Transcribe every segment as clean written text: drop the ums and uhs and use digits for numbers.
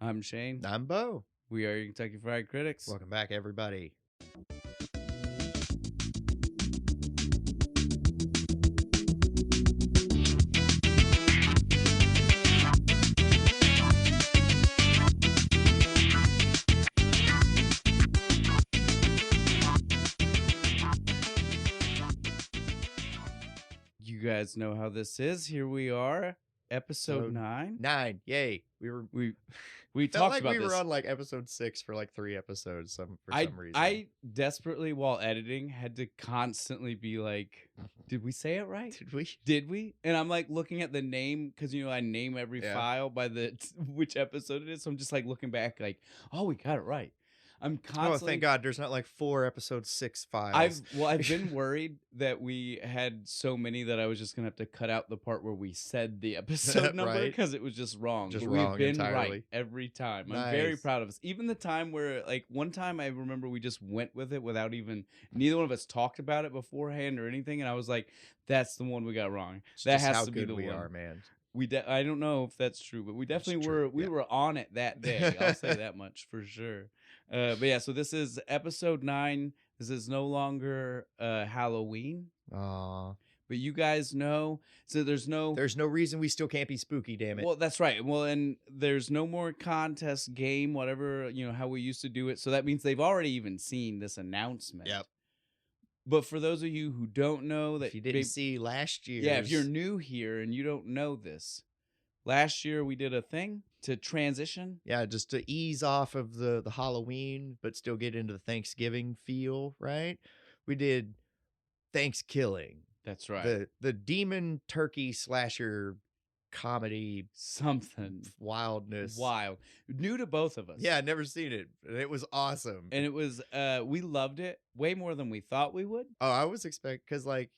I'm Shane. I'm Bo. We are your Kentucky Fried Critics. Welcome back, everybody. You guys know how this is. Here we are, episode 9. 9, yay! We Felt talked like about we this. were on like episode 6 for like 3 episodes. For some reason, I desperately, while editing, had to constantly be like, "Did we say it right? Did we? Did we?" And I'm like looking at the name because I name every file by which episode it is. So I'm just like looking back, like, "Oh, we got it right." I'm constantly. Oh, thank God! There's not like 4 episode 6 files. I've been worried that we had so many that I was just gonna have to cut out the part where we said the episode number because it was just wrong. Just but wrong we've been entirely. right every time. Nice. I'm very proud of us. Even the time where, like, one time I remember we just went with it without even neither one of us talked about it beforehand or anything, and I was like, "That's the one we got wrong. That has to be the one." We are, man. I don't know if that's true, but we definitely true. We were on it that day. I'll say that much for sure. But yeah, so this is episode 9. This is no longer Halloween. Aw. But you guys know, so there's no reason we still can't be spooky, damn it. Well, that's right. Well, and there's no more contest game, whatever, how we used to do it. So that means they've already even seen this announcement. Yep. But for those of you who don't know that if you didn't see last year. Yeah, if you're new here and you don't know this, last year we did a thing to transition. Yeah, just to ease off of the Halloween, but still get into the Thanksgiving feel, right? We did Thankskilling. That's right. The demon turkey slasher comedy something wildness. Wild. New to both of us. Yeah, never seen it. And it was awesome. And it was we loved it way more than we thought we would. Oh, I was expecting because like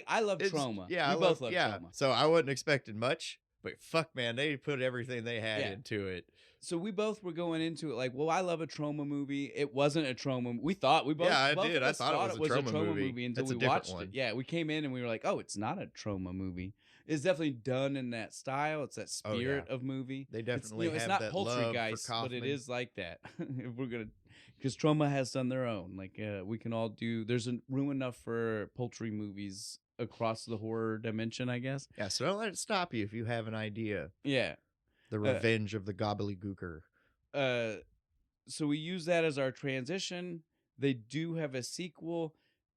I love trauma. Yeah, we both love trauma. So I wasn't expecting much, but fuck man, they put everything they had into it. So we both were going into it like, well, I love a trauma movie. It wasn't a trauma. We thought we both. Yeah, I both did. I thought it was a trauma movie until we watched it. Yeah, we came in and we were like, oh, it's not a trauma movie. It's definitely done in that style. It's that spirit of movie. They definitely it's have not that Poultrygeist, love for but it is like that. If we're gonna, because trauma has done their own. Like we can all do. There's room enough for poultry movies across the horror dimension, I guess. Yeah. So don't let it stop you if you have an idea. Yeah. The Revenge of the Gobbledygooker. So we use that as our transition. They do have a sequel,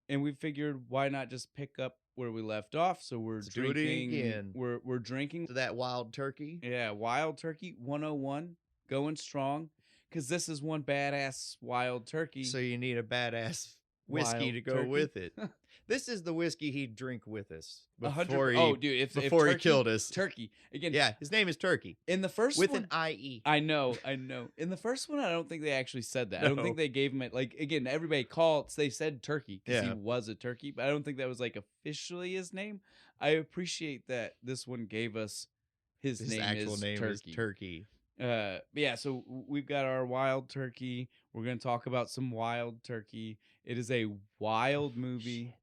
and we figured why not just pick up where we left off. So we're drinking. Do it again. We're drinking to that wild turkey. Yeah, Wild Turkey 101, going strong, because this is one badass wild turkey. So you need a badass whiskey to go with it. This is the whiskey he'd drink with us before he killed us. Turkey again. Yeah, his name is Turkey. In the first with one, an IE. I know. In the first one, I don't think they actually said that. No. I don't think they gave him it. Like again, everybody they said Turkey because he was a turkey, but I don't think that was like officially his name. I appreciate that this one gave us his actual name is Turkey. Yeah, so we've got our wild turkey. We're going to talk about some wild turkey. It is a wild movie.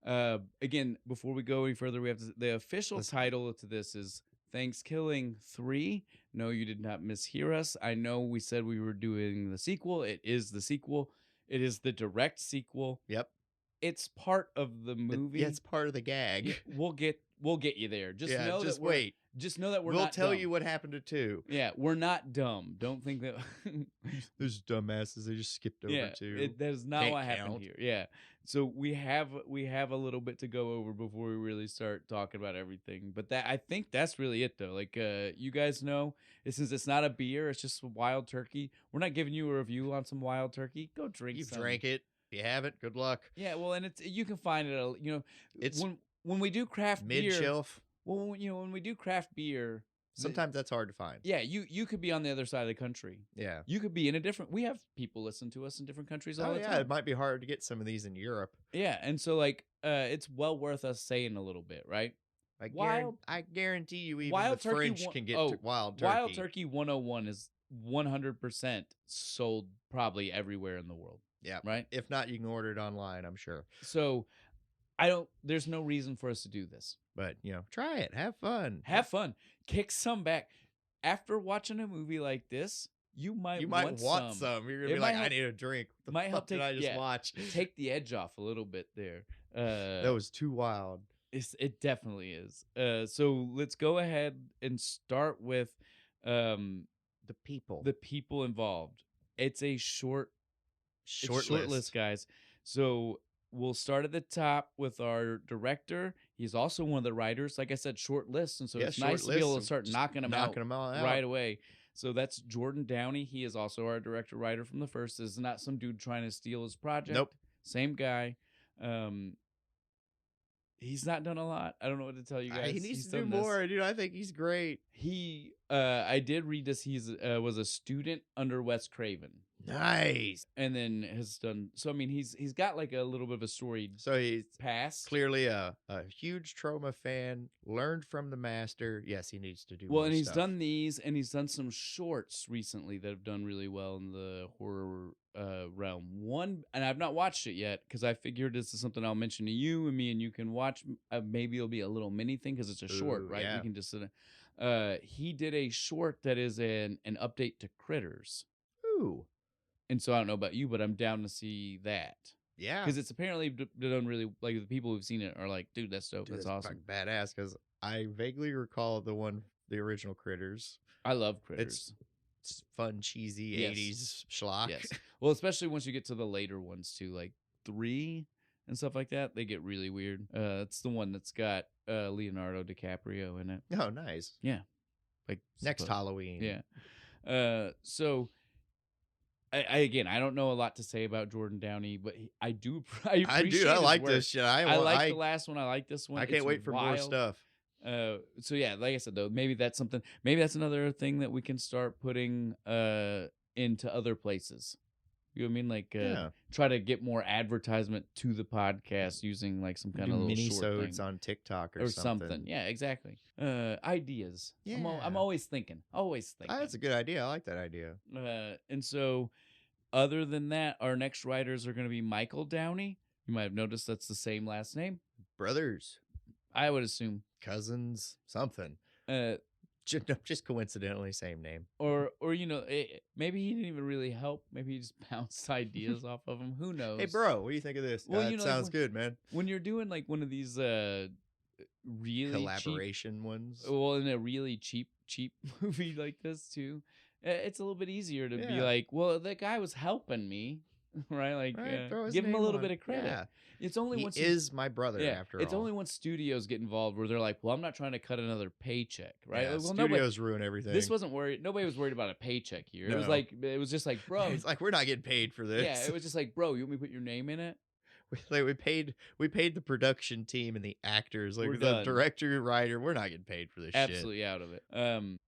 Again, before we go any further, we have the official title to this is Thankskilling 3. No, you did not mishear us. I know we said we were doing the sequel. It is the sequel. It is the direct sequel. Yep. It's part of the movie. It's part of the gag. We'll get you there. Just know that wait. Just know that we'll not tell you what happened to 2. Yeah, we're not dumb. Don't think that there's dumbasses. They just skipped over 2. That is not what happened here. Yeah. So we have a little bit to go over before we really start talking about everything. But I think that's really it though. Like you guys know, since it's not a beer, it's just a wild turkey. We're not giving you a review on some wild turkey. Go drink You've some. drank it. If you haven't, good luck. Yeah, well, and you can find it. It's when we do craft beer, mid-shelf. Well, when we do craft beer, sometimes that's hard to find. Yeah, you could be on the other side of the country. Yeah, you could be in a different. We have people listen to us in different countries all the time. Yeah, it might be hard to get some of these in Europe. Yeah, and so it's well worth us saying a little bit, right? I guarantee you, even the French can get to wild turkey. Wild Turkey 101 is 100% sold probably everywhere in the world. Yeah, right. If not, you can order it online. I'm sure. So, there's no reason for us to do this. But try it. Have fun. Have fun. Kick some back. after watching a movie like this, you might want some. some. You're gonna It be might like, I help- need a drink. What the might fuck help did I just watch? take the edge off a little bit there. That was too wild. It definitely is. So let's go ahead and start with The people. the people involved. It's a short short list, guys. So we'll start at the top with our director. He's also one of the writers. Like I said, short list, and so it's nice to be able to start knocking them out right away. So that's Jordan Downey. He is also our director writer from the first. This is not some dude trying to steal his project. Nope. Same guy. He's not done a lot. I don't know what to tell you guys. He needs to do more, dude. I think he's great. He, I did read this. He's was a student under Wes Craven. Nice. And then has done. So I mean, he's got like a little bit of a story. So he's past. Clearly a huge Troma fan. Learned from the master. Yes, he needs to do. Well, more and he's stuff. done these, and he's done some shorts recently that have done really well in the horror realm. One, and I've not watched it yet because I figured this is something I'll mention to you, and me and you can watch. Maybe it'll be a little mini thing because it's a short, right? Yeah. We can just. He did a short that is an update to Critters. Ooh. And so I don't know about you, but I'm down to see that. Yeah. Because it's apparently done really, like the people who've seen it are like, dude, that's dope. That's awesome. Badass. Because I vaguely recall the original Critters. I love Critters. It's fun, cheesy 80s schlock. Yes. Well, especially once you get to the later ones too, like 3 and stuff like that, they get really weird. It's the one that's got Leonardo DiCaprio in it. Oh, nice. Yeah. Like next Halloween. Yeah. So I don't know a lot to say about Jordan Downey, but I do. I like this shit. I like the last one. I like this one. I can't wait for more stuff. So yeah, like I said though, maybe that's something. Maybe that's another thing that we can start putting into other places. You know what I mean? Like try to get more advertisement to the podcast using like some kind of little mini-sodes short thing. on TikTok or something. Yeah, exactly. Ideas. Yeah. I'm always thinking. That's a good idea. I like that idea. And so, other than that, our next writers are going to be Michael Downey. You might have noticed that's the same last name. Brothers. I would assume. Cousins. Something. Just coincidentally, same name. Or maybe he didn't even really help. Maybe he just bounced ideas off of him. Who knows? Hey, bro, what do you think of this? Well, that sounds good, man. When you're doing like one of these really collaboration cheap, ones. Well, in a really cheap movie like this too, it's a little bit easier to be like, well, that guy was helping me, right? Like, give him a little bit of credit. Yeah. It's only he is my brother. After all, it's only when studios get involved where they're like, well, I'm not trying to cut another paycheck, right? Yeah, well, studios ruin everything. This wasn't worried. Nobody was worried about a paycheck here. No. It was just like, bro, it's like we're not getting paid for this. Yeah, it was just like, bro, you want me to put your name in it? We paid the production team and the actors, like the director, writer. We're not getting paid for this. Absolutely out of it.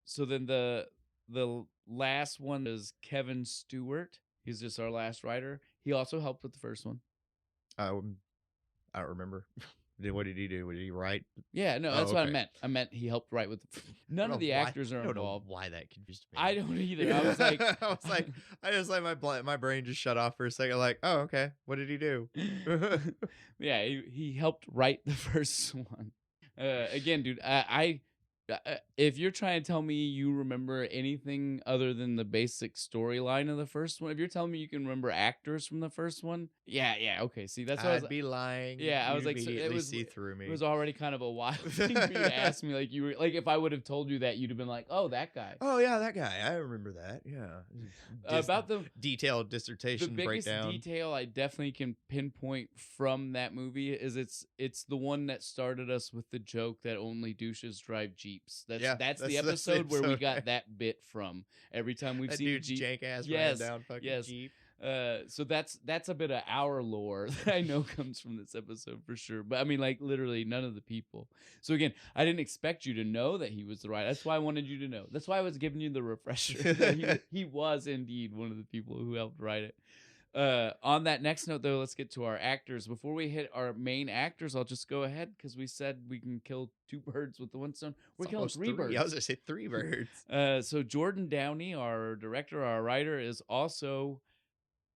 So then the last one is Kevin Stewart. He's just our last writer. He also helped with the first one. I don't remember. What did he do? What did he write? Yeah, no, that's what I meant. I meant he helped write with. None of the actors are involved. I don't know why that confused me. I don't either. I was like, I just like my brain just shut off for a second. Like, oh, okay. What did he do? Yeah, he helped write the first one. Again, dude, if you're trying to tell me you remember anything other than the basic storyline of the first one, if you're telling me you can remember actors from the first one, yeah, okay. See, that's what I'd be lying. Yeah, I was like, it was see through me. It was already kind of a wild thing for you to ask me. Like you were like, if I would have told you that, you'd have been like, oh, that guy. Oh yeah, that guy. I remember that. Yeah. About the detailed dissertation breakdown. The biggest detail I definitely can pinpoint from that movie is it's the one that started us with the joke that only douches drive Jeeps. That's the episode where we got that bit from. Every time we've seen dude's jank ass ran down fucking Jeep. So that's a bit of our lore that I know comes from this episode for sure. But I mean, like literally none of the people. So again, I didn't expect you to know that he was the writer. That's why I wanted you to know. That's why I was giving you the refresher. That he was indeed one of the people who helped write it. On that next note, though, let's get to our actors. Before we hit our main actors, I'll just go ahead because we said we can kill 2 birds with the one stone. We're killing 3 birds. I was gonna say 3 birds. So Jordan Downey, our director, our writer, is also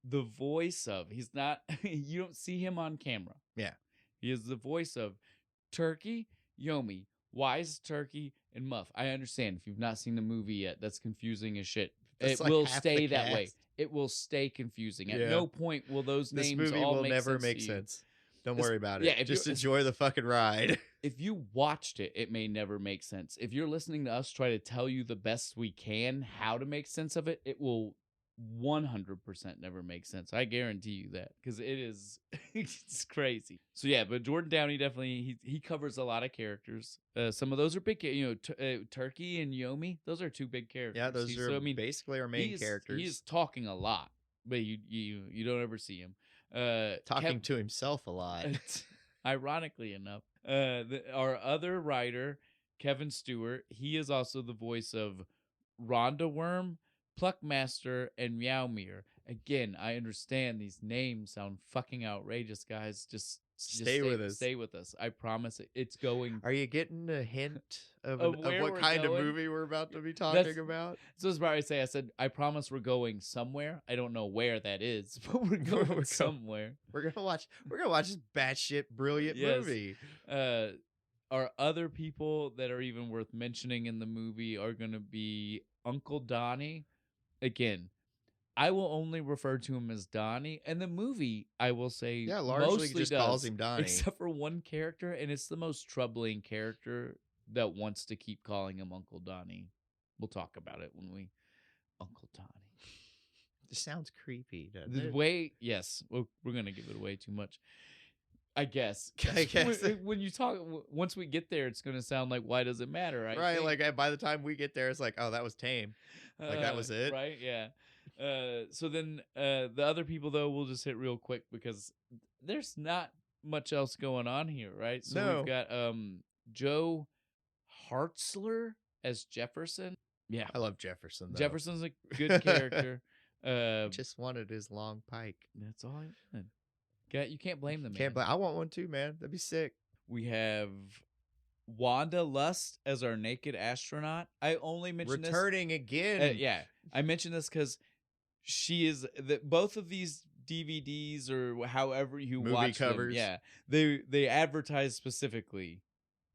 the voice of. He's not. You don't see him on camera. Yeah, he is the voice of Turkey, Yomi, Wise Turkey, And Muff, I understand if you've not seen the movie yet, that's confusing as shit. That's It like will half the stay that way. cast. It will stay confusing. At Yeah. no point will those This names movie all will make never sense make to you. sense. Don't It's- worry about yeah, it. if Just you- enjoy the fucking ride. If you watched it, it may never make sense. If you're listening to us try to tell you the best we can how to make sense of it, it will 100% never make sense. I guarantee you that, because it is it's crazy. So yeah, but Jordan Downey definitely he covers a lot of characters. Some of those are big, Turkey and Yomi. Those are two big characters. Yeah, those are basically our main characters. He is talking a lot, but you don't ever see him talking to himself a lot. Ironically enough, our other writer, Kevin Stewart, he is also the voice of Rhonda Worm, Pluckmaster, and Meowmere. Again, I understand these names sound fucking outrageous, guys. Just stay with us. Stay with us. I promise it's going. Are you getting a hint of where what we're kind going? of movie we're about to be talking about? So this is where I said, I promise we're going somewhere. I don't know where that is, but we're going somewhere. We're gonna watch this batshit brilliant movie. Our other people that are even worth mentioning in the movie are gonna be Uncle Donnie. Again, I will only refer to him as Donnie. And the movie, I will say, largely mostly just does, calls him Donnie. except for one character, and it's the most troubling character that wants to keep calling him Uncle Donnie. We'll talk about it when we... Uncle Donnie. This sounds creepy, doesn't it? Yes, we're going to give it away too much. I guess. When you talk, once we get there, it's going to sound like, why does it matter? Right, like by the time we get there, it's like, oh, that was tame. Like that was it. Right, yeah. So then the other people, though, we'll just hit real quick because there's not much else going on here, right? So we've got Joe Hartzler as Jefferson. Yeah. I love Jefferson, though. Jefferson's a good character. Just wanted his long pike. That's all I wanted. You can't blame them. I want one too, man. That'd be sick. We have Wanda Lust as our naked astronaut. I only mentioned returning this, again. Yeah, I mentioned this because she is both of these DVDs or however you movie watch covers. them. Yeah, they advertise specifically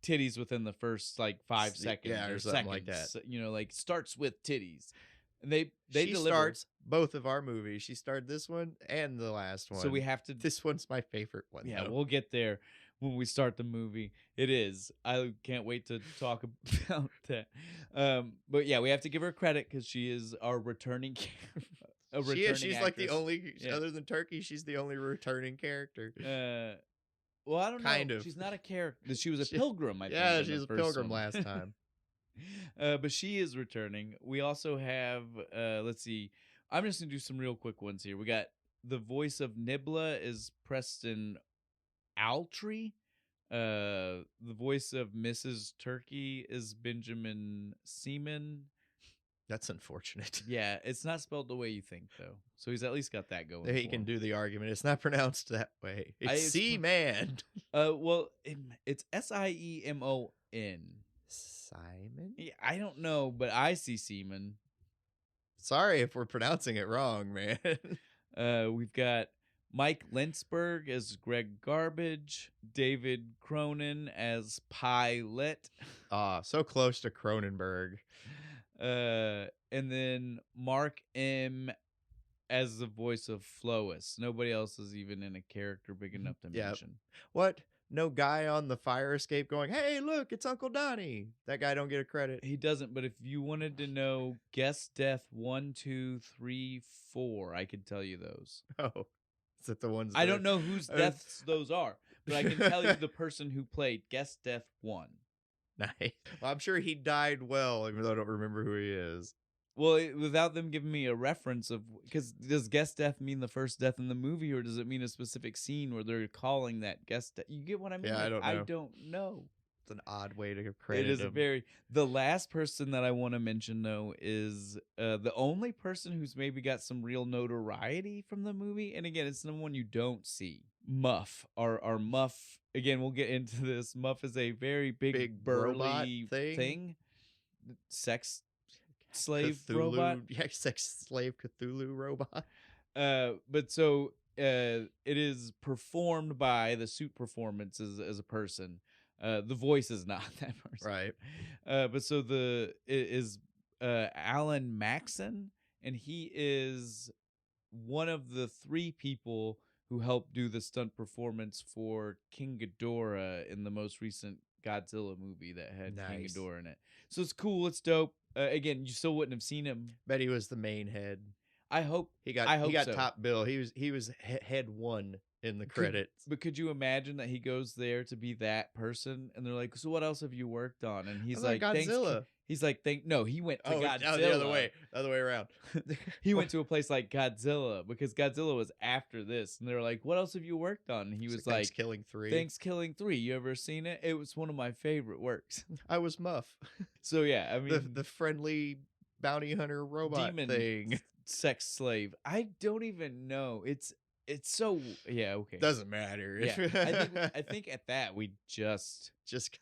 titties within the first like 5 seconds, or something seconds, like that. Like starts with titties. And they she deliver. Starts both of our movies. She starred this one and the last one. So we have to. This one's my favorite one. Yeah, though. We'll get there when we start the movie. It is. I can't wait to talk about that. But yeah, we have to give her credit because she is our returning. She's actress. Like the only, other than Turkey, she's the only returning character. Well, I don't know. Kind of. She's not a character. She was a pilgrim. I think. Yeah, she was a pilgrim last time. But she is returning. We also have, let's see. I'm just going to do some real quick ones here. We got the voice of Nibla is Preston Altree. The voice of Mrs. Turkey is Benjamin Seaman. That's unfortunate. Yeah, it's not spelled the way you think, though. So he's at least got that going. He can do the argument. It's not pronounced that way. It's Seaman. Well, it's Siemon. Simon? Yeah, I don't know, but I see Seaman. Sorry if we're pronouncing it wrong, man. We've got Mike Lensberg as Greg Garbage, David Cronin as Pilot. So close to Cronenberg. And then Mark M as the voice of Flois. Nobody else is even in a character big enough to mention. What? No guy on the fire escape going, hey, look, it's Uncle Donnie. That guy don't get a credit. He doesn't, but if you wanted to know guest death 1, 2, 3, 4, I could tell you those. Oh, is that the ones? I don't know whose deaths those are, but I can tell you the person who played guest death 1. Nice. Well, I'm sure he died well, even though I don't remember who he is. Well, without them giving me a reference of, because does guest death mean the first death in the movie, or does it mean a specific scene where they're calling that guest death? You get what I mean? Yeah, I don't know. It's an odd way to credit It is him. The last person that I want to mention, though, is the only person who's maybe got some real notoriety from the movie. And again, it's someone you don't see. Muff. Our Muff, again, we'll get into this. Muff is a very big burly thing. Sex slave Cthulhu, robot. Yeah, sex slave Cthulhu robot. But so it is performed by the suit performance as a person. The voice is not that person. Right. But so is Alan Maxon, and he is one of the 3 people who helped do the stunt performance for King Ghidorah in the most recent Godzilla movie that had King Nice. Ghidorah in it. So it's cool. It's dope. Again, you still wouldn't have seen him. Bet he was the main head. I hope He got so. top bill. He was head 1 in the credits. But could you imagine that he goes there to be that person, and they're like, "So what else have you worked on?" And he's like, Godzilla. He's like, no, he went to Godzilla. Oh, the other way around. He went to a place like Godzilla because Godzilla was after this, and they were like, "What else have you worked on?" And he was like, Thankskilling 3. Thankskilling 3. You ever seen it? It was one of my favorite works. I was Muff. So yeah, I mean, the friendly bounty hunter robot demon thing. Sex slave. I don't even know. It's so okay. Doesn't matter. Yeah, I think at that we just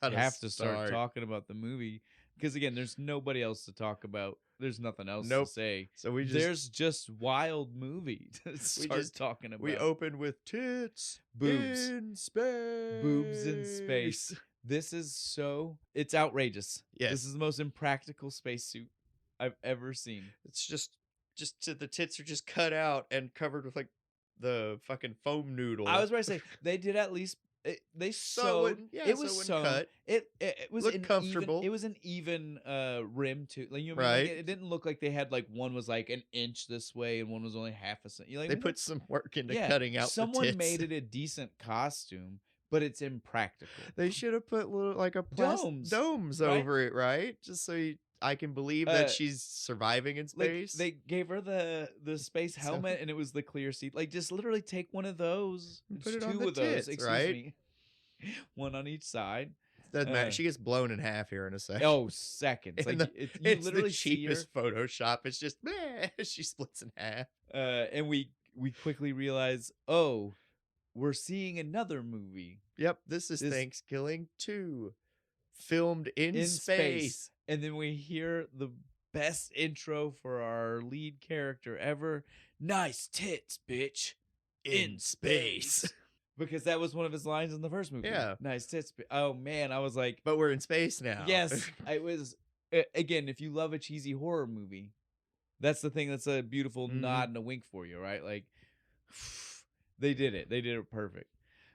gotta have to start talking about the movie. Because again, there's nobody else to talk about. There's nothing else to say. So there's just wild movie to start talking about. We opened with tits, boobs in space, boobs in space. This is it's outrageous. Yes. This is the most impractical spacesuit I've ever seen. It's just the tits are just cut out and covered with like the fucking foam noodle. I was about to say they did at least. They sewed. It was sewn. Cut. It was comfortable. It was an even rim too. Like you know, right? Like, it didn't look like they had like one was like an inch this way and one was only half a cent. They put some work into cutting out. Someone the tits. made it a decent costume, but it's impractical. They should have put little like a domes right? over it, right? Just so I can believe that she's surviving in space. Like, they gave her the space helmet and it was the clear seat. Like just literally take one of those, put it 2 on the of tits, those, excuse right? me. One on each side. Doesn't matter. She gets blown in half here in a second. Oh, seconds. Like you literally the cheapest Photoshop. It's just she splits in half. And we quickly realize, oh, we're seeing another movie. Yep, this is Thankskilling 2, filmed in space. And then we hear the best intro for our lead character ever. Nice tits, bitch. In space. Because that was one of his lines in the first movie. Yeah. Nice tits. Oh, man. I was like. But we're in space now. Yes. It was. Again, if you love a cheesy horror movie, that's the thing that's a beautiful nod and a wink for you, right? Like, they did it. They did it perfect.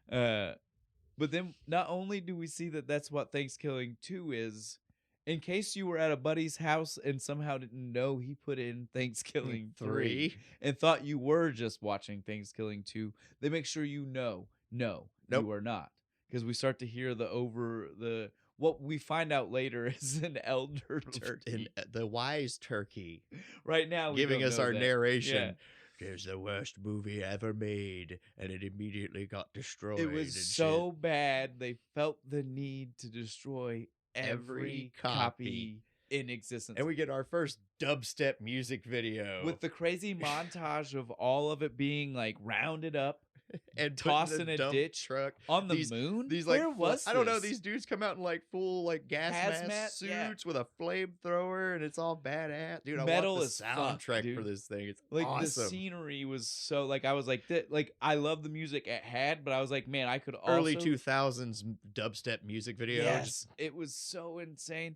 But then not only do we see that that's what Thankskilling 2 is, in case you were at a buddy's house and somehow didn't know he put in Thankskilling 3 and thought you were just watching Thankskilling 2, they make sure you know, no, you are not. Because we start to hear what we find out later is an elder turkey. The wise turkey. Right now, giving us our narration. Yeah. It's the worst movie ever made, and it immediately got destroyed. It was so bad, they felt the need to destroy every copy in existence. And we get our first dubstep music video with the crazy montage of all of it being like rounded up and tossed in a ditch truck on the moon. These Where was this? I don't know. These dudes come out in like full like gas mask suits with a flamethrower, and it's all badass. Dude, Metal I want the soundtrack for this thing. It's like awesome. The scenery was so like I was like I love the music it had, but I was like, man, I could also early 2000s dubstep music video. Yes, it was so insane.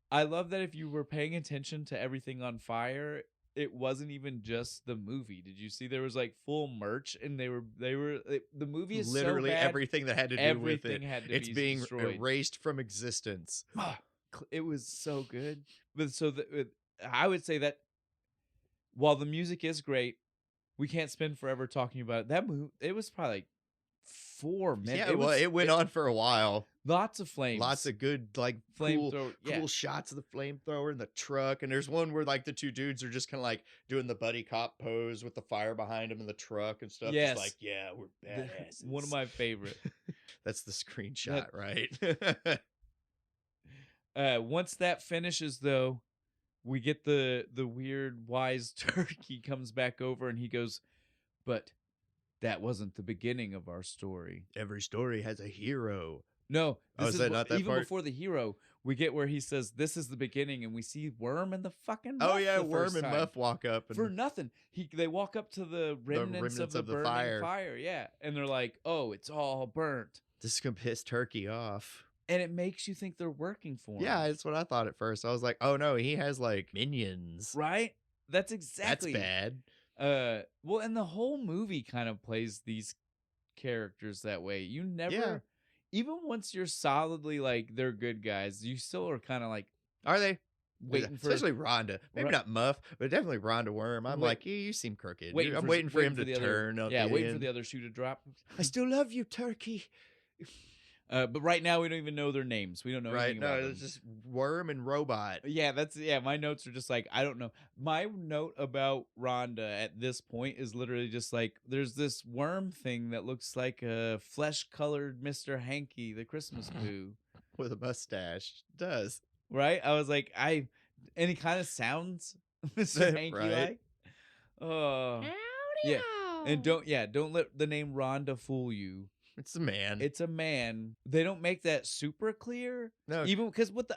I love that if you were paying attention to everything on fire, it wasn't even just the movie. Did you see there was like full merch, and the movie is literally so bad, everything that had to do with it. It's being destroyed. Erased from existence. It was so good. But I would say that while the music is great, we can't spend forever talking about it. That movie, it was probably like 4 minutes. Yeah, it went on for a while. Lots of flames. Lots of good, like, cool shots of the flamethrower in the truck. And there's one where, like, the 2 dudes are just kind of, like, doing the buddy cop pose with the fire behind them in the truck and stuff. Yes. Just like, yeah, we're badasses. One of my favorite. That's the screenshot, right? Once that finishes, though, we get the weird wise turkey comes back over, and he goes, but that wasn't the beginning of our story. Every story has a hero. No, is that not that even part? Before the hero, we get where he says, "This is the beginning," and we see Worm and the fucking Muff Worm and Muff walk up for nothing. They walk up to the remnants of the burning fire, yeah, and they're like, "Oh, it's all burnt." This is going to piss Turkey off. And it makes you think they're working for him. Yeah, that's what I thought at first. I was like, oh no, he has like minions. Right? That's exactly. That's bad. Well, and the whole movie kind of plays these characters that way. You never, even once you're solidly like they're good guys, you still are kind of like, are they? Waiting for, especially Rhonda, maybe not Muff, but definitely Rhonda Worm. I'm like, you seem crooked. I'm waiting for him to turn. Waiting for the other shoe to drop. I still love you, Turkey. But right now we don't even know their names. We don't know anything about them. It's just Worm and Robot. Yeah, my notes are just like, I don't know. My note about Rhonda at this point is literally just like, there's this worm thing that looks like a flesh-colored Mr. Hanky, the Christmas poo. With a mustache. It does. Right? I was like, and he kind of sounds Mr. Hanky like. Oh. Yeah. And don't let the name Rhonda fool you. It's a man. It's a man. They don't make that super clear. No, even because with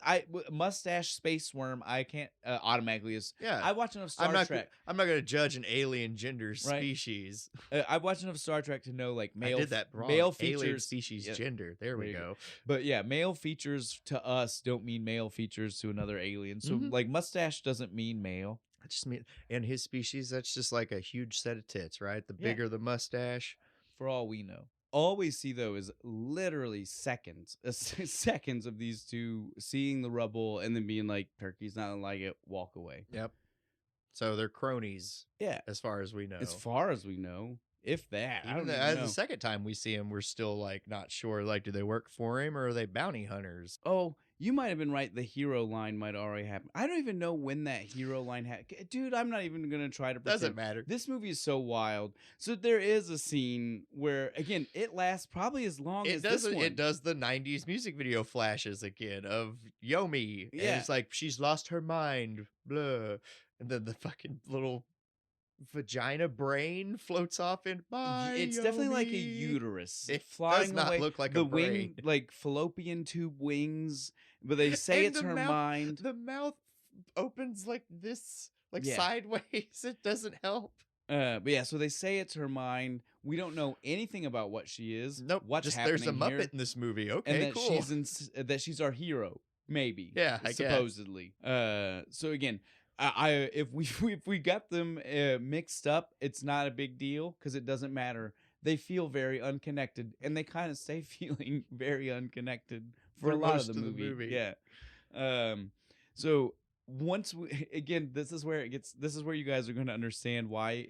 mustache space worm, I can't automatically is. Yeah, I watch enough Star Trek. I'm not going to judge an alien gender species. I watch enough Star Trek to know like male. I did that wrong. Male features, alien species gender. There we go. But yeah, male features to us don't mean male features to another alien. So like mustache doesn't mean male. I just mean, and his species, that's just like a huge set of tits, right? The bigger the mustache, for all we know. All we see though is literally seconds of these two seeing the rubble and then being like, Turkey's not gonna like it, walk away. Yep. So they're cronies. Yeah. As far as we know. As far as we know. If that. Even the second time we see him, we're still like not sure. Like, do they work for him or are they bounty hunters? Oh, you might have been right. The hero line might already happen. I don't even know when that hero line happened. Dude, I'm not even going to try to pretend. Doesn't matter. This movie is so wild. So there is a scene where, again, it lasts probably as long as this one. It does the 90s music video flashes again of Yomi. Yeah. And it's like, she's lost her mind. Blah. And then the fucking little vagina brain floats off in it's definitely like a uterus. It flying does not away. look like the a brain. Wing, like fallopian tube wings, but they say it's her mind. The mouth opens like this, like sideways. It doesn't help. But yeah, so they say it's her mind. We don't know anything about what she is. Nope. What's just happening there's a Muppet here, in this movie. Okay, and that cool. that she's our hero. Maybe. Yeah, I supposedly. Guess. So again. If we got them mixed up, it's not a big deal because it doesn't matter. They feel very unconnected, and they kind of stay feeling very unconnected for a lot of the movie. Yeah. So once this is where you guys are going to understand why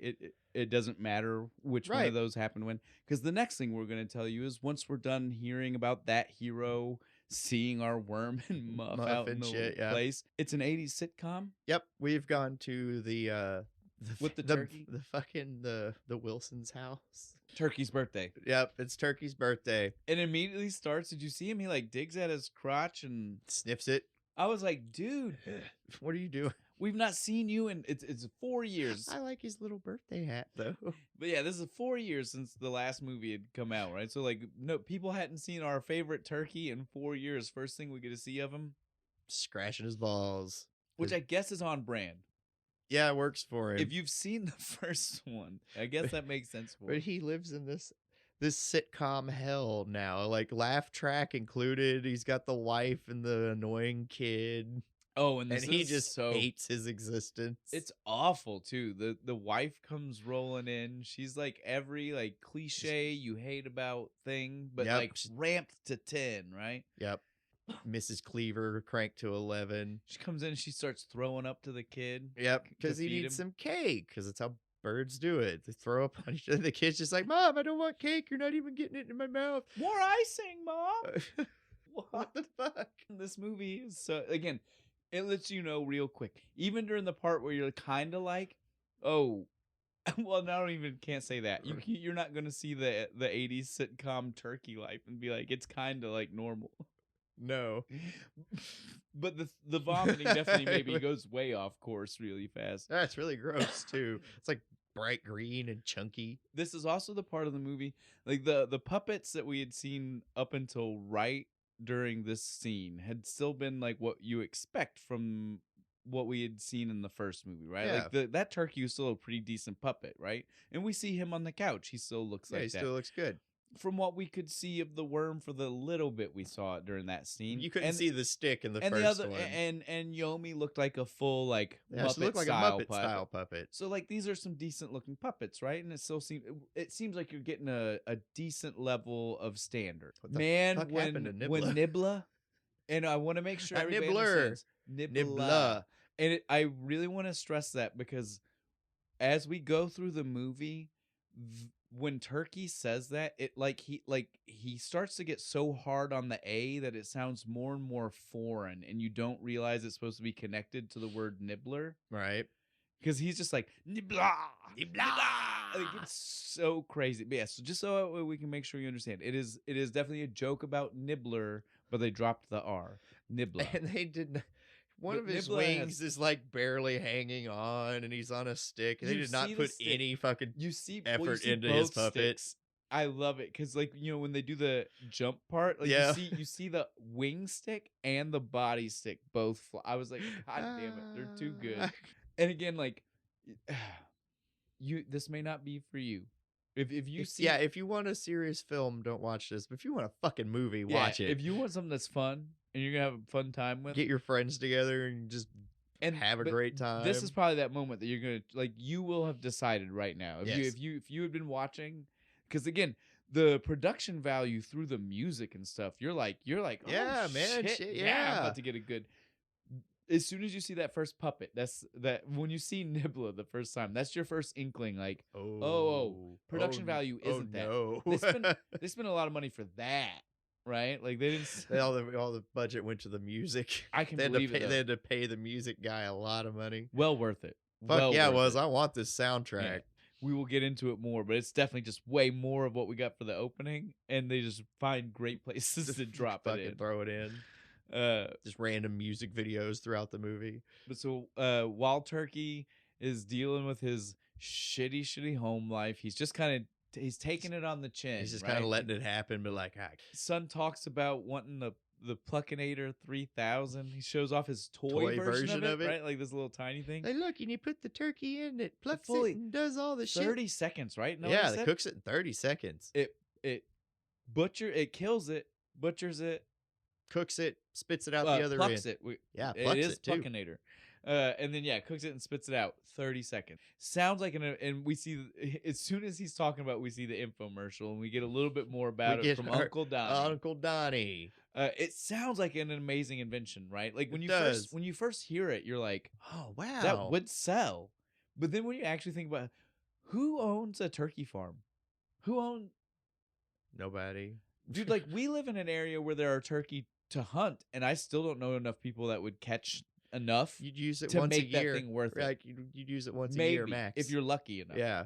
it doesn't matter which one of those happened when, because the next thing we're going to tell you is once we're done hearing about that hero seeing our worm and Muff out in the place. It's an 80s sitcom. Yep, we've gone to the with the turkey, the Wilson's house. Turkey's birthday. Yep, it's Turkey's birthday. It immediately starts. Did you see him? He like digs at his crotch and sniffs it. I was like, dude, what are you doing? We've not seen you in it's 4 years. I like his little birthday hat though. But yeah, this is 4 years since the last movie had come out, right? So like, no, people hadn't seen our favorite turkey in 4 years. First thing we get to see of him, scratching his balls, which I guess is on brand. Yeah, it works for him. If you've seen the first one, I guess that makes sense for him. But he lives in this sitcom hell now, like laugh track included. He's got the wife and the annoying kid. Oh, and he just hates his existence. It's awful too. The wife comes rolling in. She's like every like cliche you hate about thing, but like ramped to 10, right? Yep. Mrs. Cleaver cranked to 11. She comes in and she starts throwing up to the kid. Yep, because he needs some cake, because it's how birds do it. They throw up on each other. The kid's just like, Mom, I don't want cake. You're not even getting it in my mouth. More icing, Mom. What the fuck? This movie is so, again, it lets you know real quick. Even during the part where you're kind of like, oh, well, now I don't even can't say that. You're not going to see the 80s sitcom turkey life and be like, it's kind of like normal. No. But the vomiting definitely maybe goes way off course really fast. That's really gross too. It's like bright green and chunky. This is also the part of the movie, like the puppets that we had seen up until right during this scene had still been like what you expect from what we had seen in the first movie, right? Yeah. Like that turkey was still a pretty decent puppet, right? And we see him on the couch. He still looks like that. He still looks good. from what we could see of the worm for the little bit we saw it during that scene. You couldn't see the stick in the and first the other one. And Yomi looked like a full like Yeah, she Muppet looked like style a Muppet style puppet. So like these are some decent looking puppets, right? And it seems like you're getting a decent level of standard. Man, when Nibbler, and I want to make sure everybody understands Nibbler. And I really want to stress that because as we go through the movie, when Turkey says that, he starts to get so hard on the A that it sounds more and more foreign, and you don't realize it's supposed to be connected to the word nibbler, right? Because he's just like nibbler, nibbler. Like, it's so crazy. But yeah, so just so we can make sure you understand, it is definitely a joke about nibbler, but they dropped the R, nibbler, and they did. One of his wings is like barely hanging on, and he's on a stick. They did not put any fucking effort into his puppet. I love it because, like, when they do the jump part, like you see the wing stick and the body stick both fly. I was like, God damn it, they're too good. And again, like, this may not be for you. If you want a serious film, don't watch this. But if you want a fucking movie, watch it. If you want something that's fun and you're gonna have a fun time with, get your friends together and just have a great time. This is probably that moment that you're gonna like. You will have decided right now if you had been watching, because again, the production value through the music and stuff, you're like, oh, yeah, man, shit, yeah, I'm about to get a good. As soon as you see that first puppet, when you see Nibbler the first time, that's your first inkling. Like, production value isn't that. No. They spent a lot of money for that, right? Like they didn't. all the budget went to the music. I can believe it. They had to pay the music guy a lot of money. Well worth it. Fuck yeah, it was. I want this soundtrack. Yeah. We will get into it more, but it's definitely just way more of what we got for the opening, and they just find great places to drop it in. Throw it in. Just random music videos throughout the movie. But so while Turkey is dealing with his shitty home life, he's just he's taking it on the chin. He's just kind of letting it happen, but like, son talks about wanting the Pluckinator 3000. He shows off his toy version of it, right? Like this little tiny thing. Hey, look, and you put the turkey in it, plucks it, and does all the 30 seconds, right? No, yeah, it cooks it in 30 seconds. It kills it, butchers it, cooks it, spits it out the other plucks end. It is Pluckinator. And then cooks it and spits it out 30 seconds. Sounds like and we see as soon as he's talking about, we see the infomercial and we get a little bit more about it from Uncle Donnie. Uncle Donnie. It sounds like an amazing invention, right? Like when you first hear it, you're like, oh wow, that would sell. But then when you actually think about who owns a turkey farm, nobody, dude. Like we live in an area where there are turkey to hunt, and I still don't know enough people that would catch enough. You'd use it to once make a year. That thing worth like it. You'd use it once a year max, if you're lucky enough. Yeah.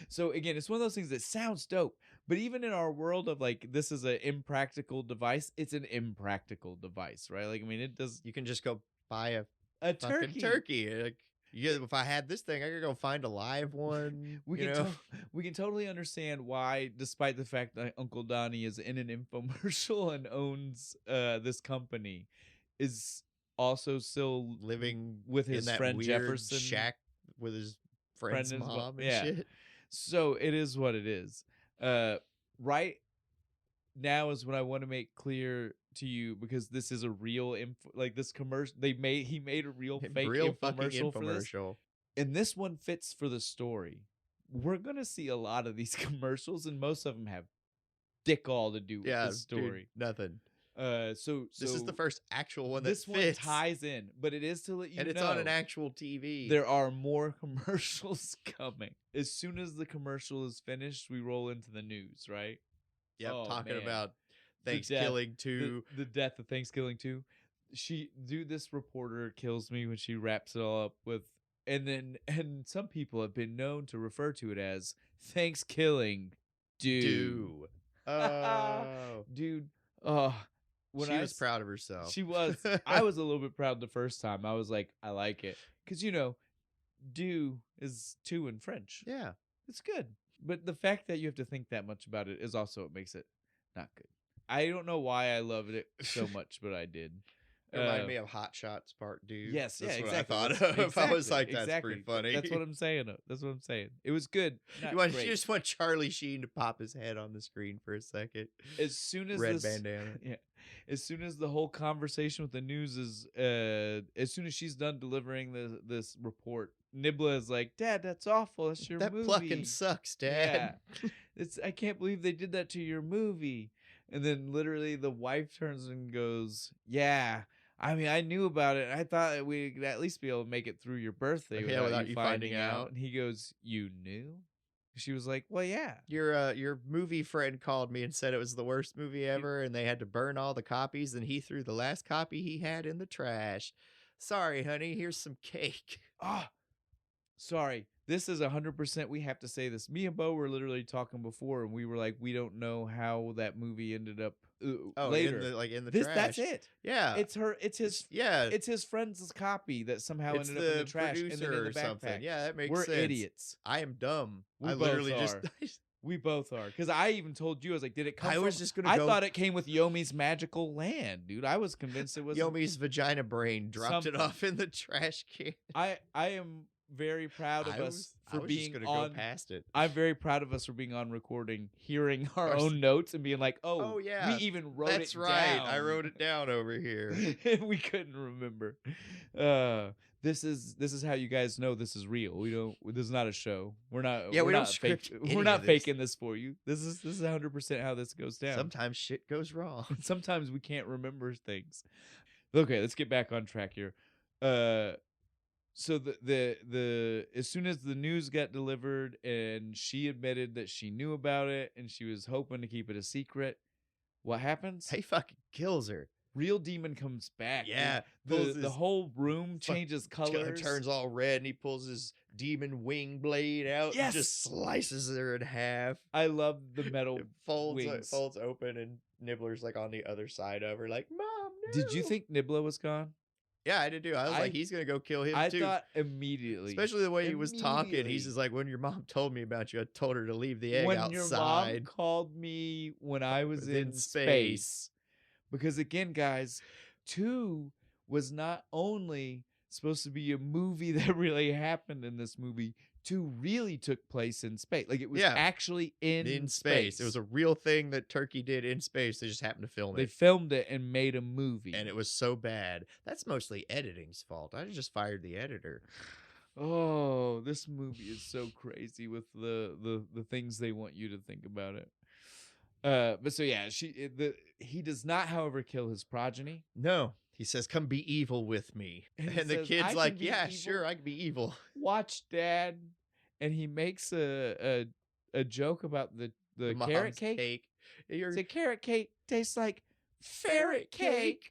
So again, it's one of those things that sounds dope, but even in our world of like this is an impractical device, it's an impractical device, right? Like I mean, it does. You can just go buy a turkey. Like, if I had this thing, I could go find a live one. We can totally understand why, despite the fact that Uncle Donnie is in an infomercial and owns this company, is also still living with his friend Jefferson shack with his friend's mom and shit. So it is what it is. Right now is what I want to make clear to you, because this is a real this commercial he made a real fake infomercial for this, and this one fits for the story. We're gonna see a lot of these commercials, and most of them have dick all to do with the story. Dude, nothing. So this is the first actual one this fits. One ties in, but it is to let you know, and it's on an actual TV. There are more commercials coming. As soon as the commercial is finished, we roll into the news, right? Yep, talking about Thankskilling 2. The death of Thankskilling 2. This reporter kills me when she wraps it all up with, and some people have been known to refer to it as Thankskilling do. Oh. Dude. When she was proud of herself. She was. I was a little bit proud the first time. I was like, I like it. Because, do is two in French. Yeah. It's good. But the fact that you have to think that much about it is also what makes it not good. I don't know why I loved it so much, but I did. It reminded me of Hot Shots Part 2. Yes, That's yeah, what exactly. I thought That's- of. I was exactly, like, that's exactly. pretty funny. That's what I'm saying. That's what I'm saying. It was good. Not You great. just want Charlie Sheen to pop his head on the screen for a second. As soon as Red this, bandana. yeah, as soon as the whole conversation with the news is, as soon as she's done delivering this report, Nibla is like, "Dad, that's awful. That's your That movie. plucking sucks, Dad. Yeah, I can't believe they did that to your movie." And then literally the wife turns and goes, "Yeah, I mean, I knew about it. I thought we could at least be able to make it through your birthday without you finding out." And he goes, "You knew?" She was like, "Well, yeah." Your movie friend called me and said it was the worst movie ever, and they had to burn all the copies, and he threw the last copy he had in the trash. Sorry, honey. Here's some cake. Ah, sorry. This is 100%. We have to say this. Me and Bo were literally talking before, and we were like, we don't know how that movie ended up later. In the trash. That's it. Yeah, It's his. yeah. It's his friend's copy that somehow It's ended up in the trash and producer then in the or something. backpack. Yeah, that makes We're sense. idiots. I am dumb. We I both literally are. We both are. Because I even told you, I was like, did it come I from? was just gonna I go- thought it came with Yomi's magical land, dude. I was convinced it was. Yomi's vagina brain dropped it Something. off in the trash can. I am very proud of us for I was being just on. go past it. I'm very proud of us for being on recording, hearing our Our s- own notes and being like, Oh, yeah. we even wrote That's it right. down. I wrote it down over here. and we couldn't remember. This is how you guys know this is real. This is not a show. We're not. Yeah, we're we don't not script any We're of not this. faking this for you. This is 100% how this goes down. Sometimes shit goes wrong. Sometimes we can't remember things. Okay, let's get back on track here. So the as soon as the news got delivered and she admitted that she knew about it and she was hoping to keep it a secret, what happens? He fucking kills her. Real demon comes back. Yeah, dude. pulls The his whole room changes colors. Turns all red, and he pulls his demon wing blade out and just Yes! slices her in half. I love the metal It folds wings. open, and Nibbler's like on the other side of her, like, Mom, no. Did you think Nibla was gone? Yeah, I did too. I was like, he's gonna go kill him I too. thought immediately. Especially the way he was talking. Immediately. He's just like, when your mom told me about you, I told her to leave the egg when outside. your mom called me when I was in space. Because again, guys, 2 was not only supposed to be a movie that really happened in this movie, 2 really took place in space. Like it was actually in space. It was a real thing that Turkey did in space. They just happened to film They it. filmed it and made a movie. And it was so bad. That's mostly editing's fault. I just fired the editor. Oh, this movie is so crazy with the things they want you to think about it. But so yeah, he does not, however, kill his progeny. No. He says, come be evil with me. And And, he the says, kid's "I like, can be yeah, evil." sure, I can be evil. Watch, Dad, and he makes a joke about the Mom's carrot cake. The carrot cake tastes like ferret cake.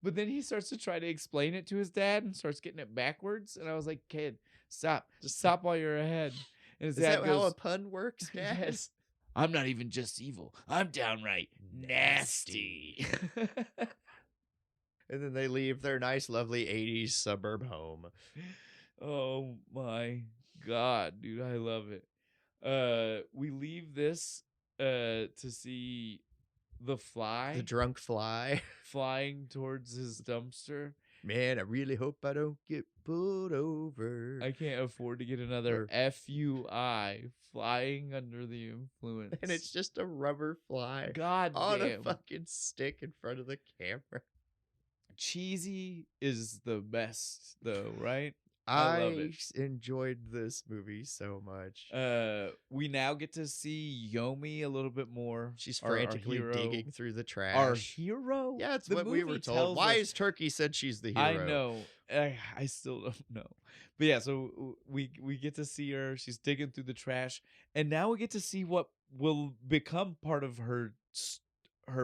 But then he starts to try to explain it to his dad and starts getting it backwards. And I was like, kid, stop. Just stop while you're ahead. And his Is dad that goes, how a pun works, Dad? yes. I'm not even just evil. I'm downright nasty. And then they leave their nice, lovely 80s suburb home. Oh my God, dude. I love it. We leave this to see the fly. The drunk fly. Flying towards his dumpster. Man, I really hope I don't get pulled over. I can't afford to get another FUI, flying under the influence. And it's just a rubber fly God on damn. a fucking stick in front of the camera. Cheesy is the best, though, right? I love it. Enjoyed this movie so much. We now get to see Yomi a little bit more. She's Our frantically hero. digging through the trash. Our hero? Yeah, it's The what we movie were told. tells Why us- is Turkey said she's the hero? I know. I still don't know. But yeah, so we get to see her. She's digging through the trash, and now we get to see what will become part of her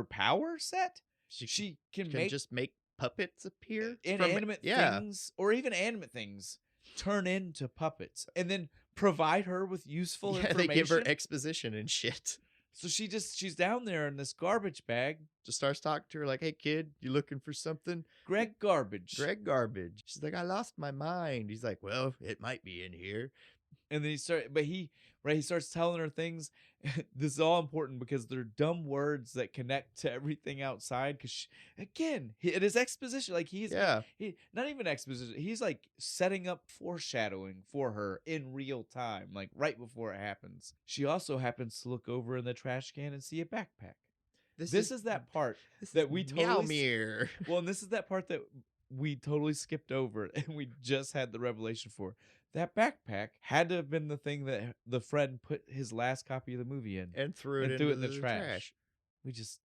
power set. She can make just make puppets appear. inanimate things, or even animate things, turn into puppets, and then provide her with useful information. They give her exposition and shit. So she's down there in this garbage bag. Just starts talking to her like, hey, kid, you looking for something? Greg Garbage. Greg Garbage. She's like, I lost my mind. He's like, well, it might be in here. And then he starts telling her things. This is all important because they're dumb words that connect to everything outside. Because it is exposition. Like he not even exposition. He's like setting up foreshadowing for her in real time, like right before it happens. She also happens to look over in the trash can and see a backpack. This is that part that we totally well, and this is that part that we totally skipped over, and we just had the revelation for. That backpack had to have been the thing that the friend put his last copy of the movie in and threw it in the trash. We just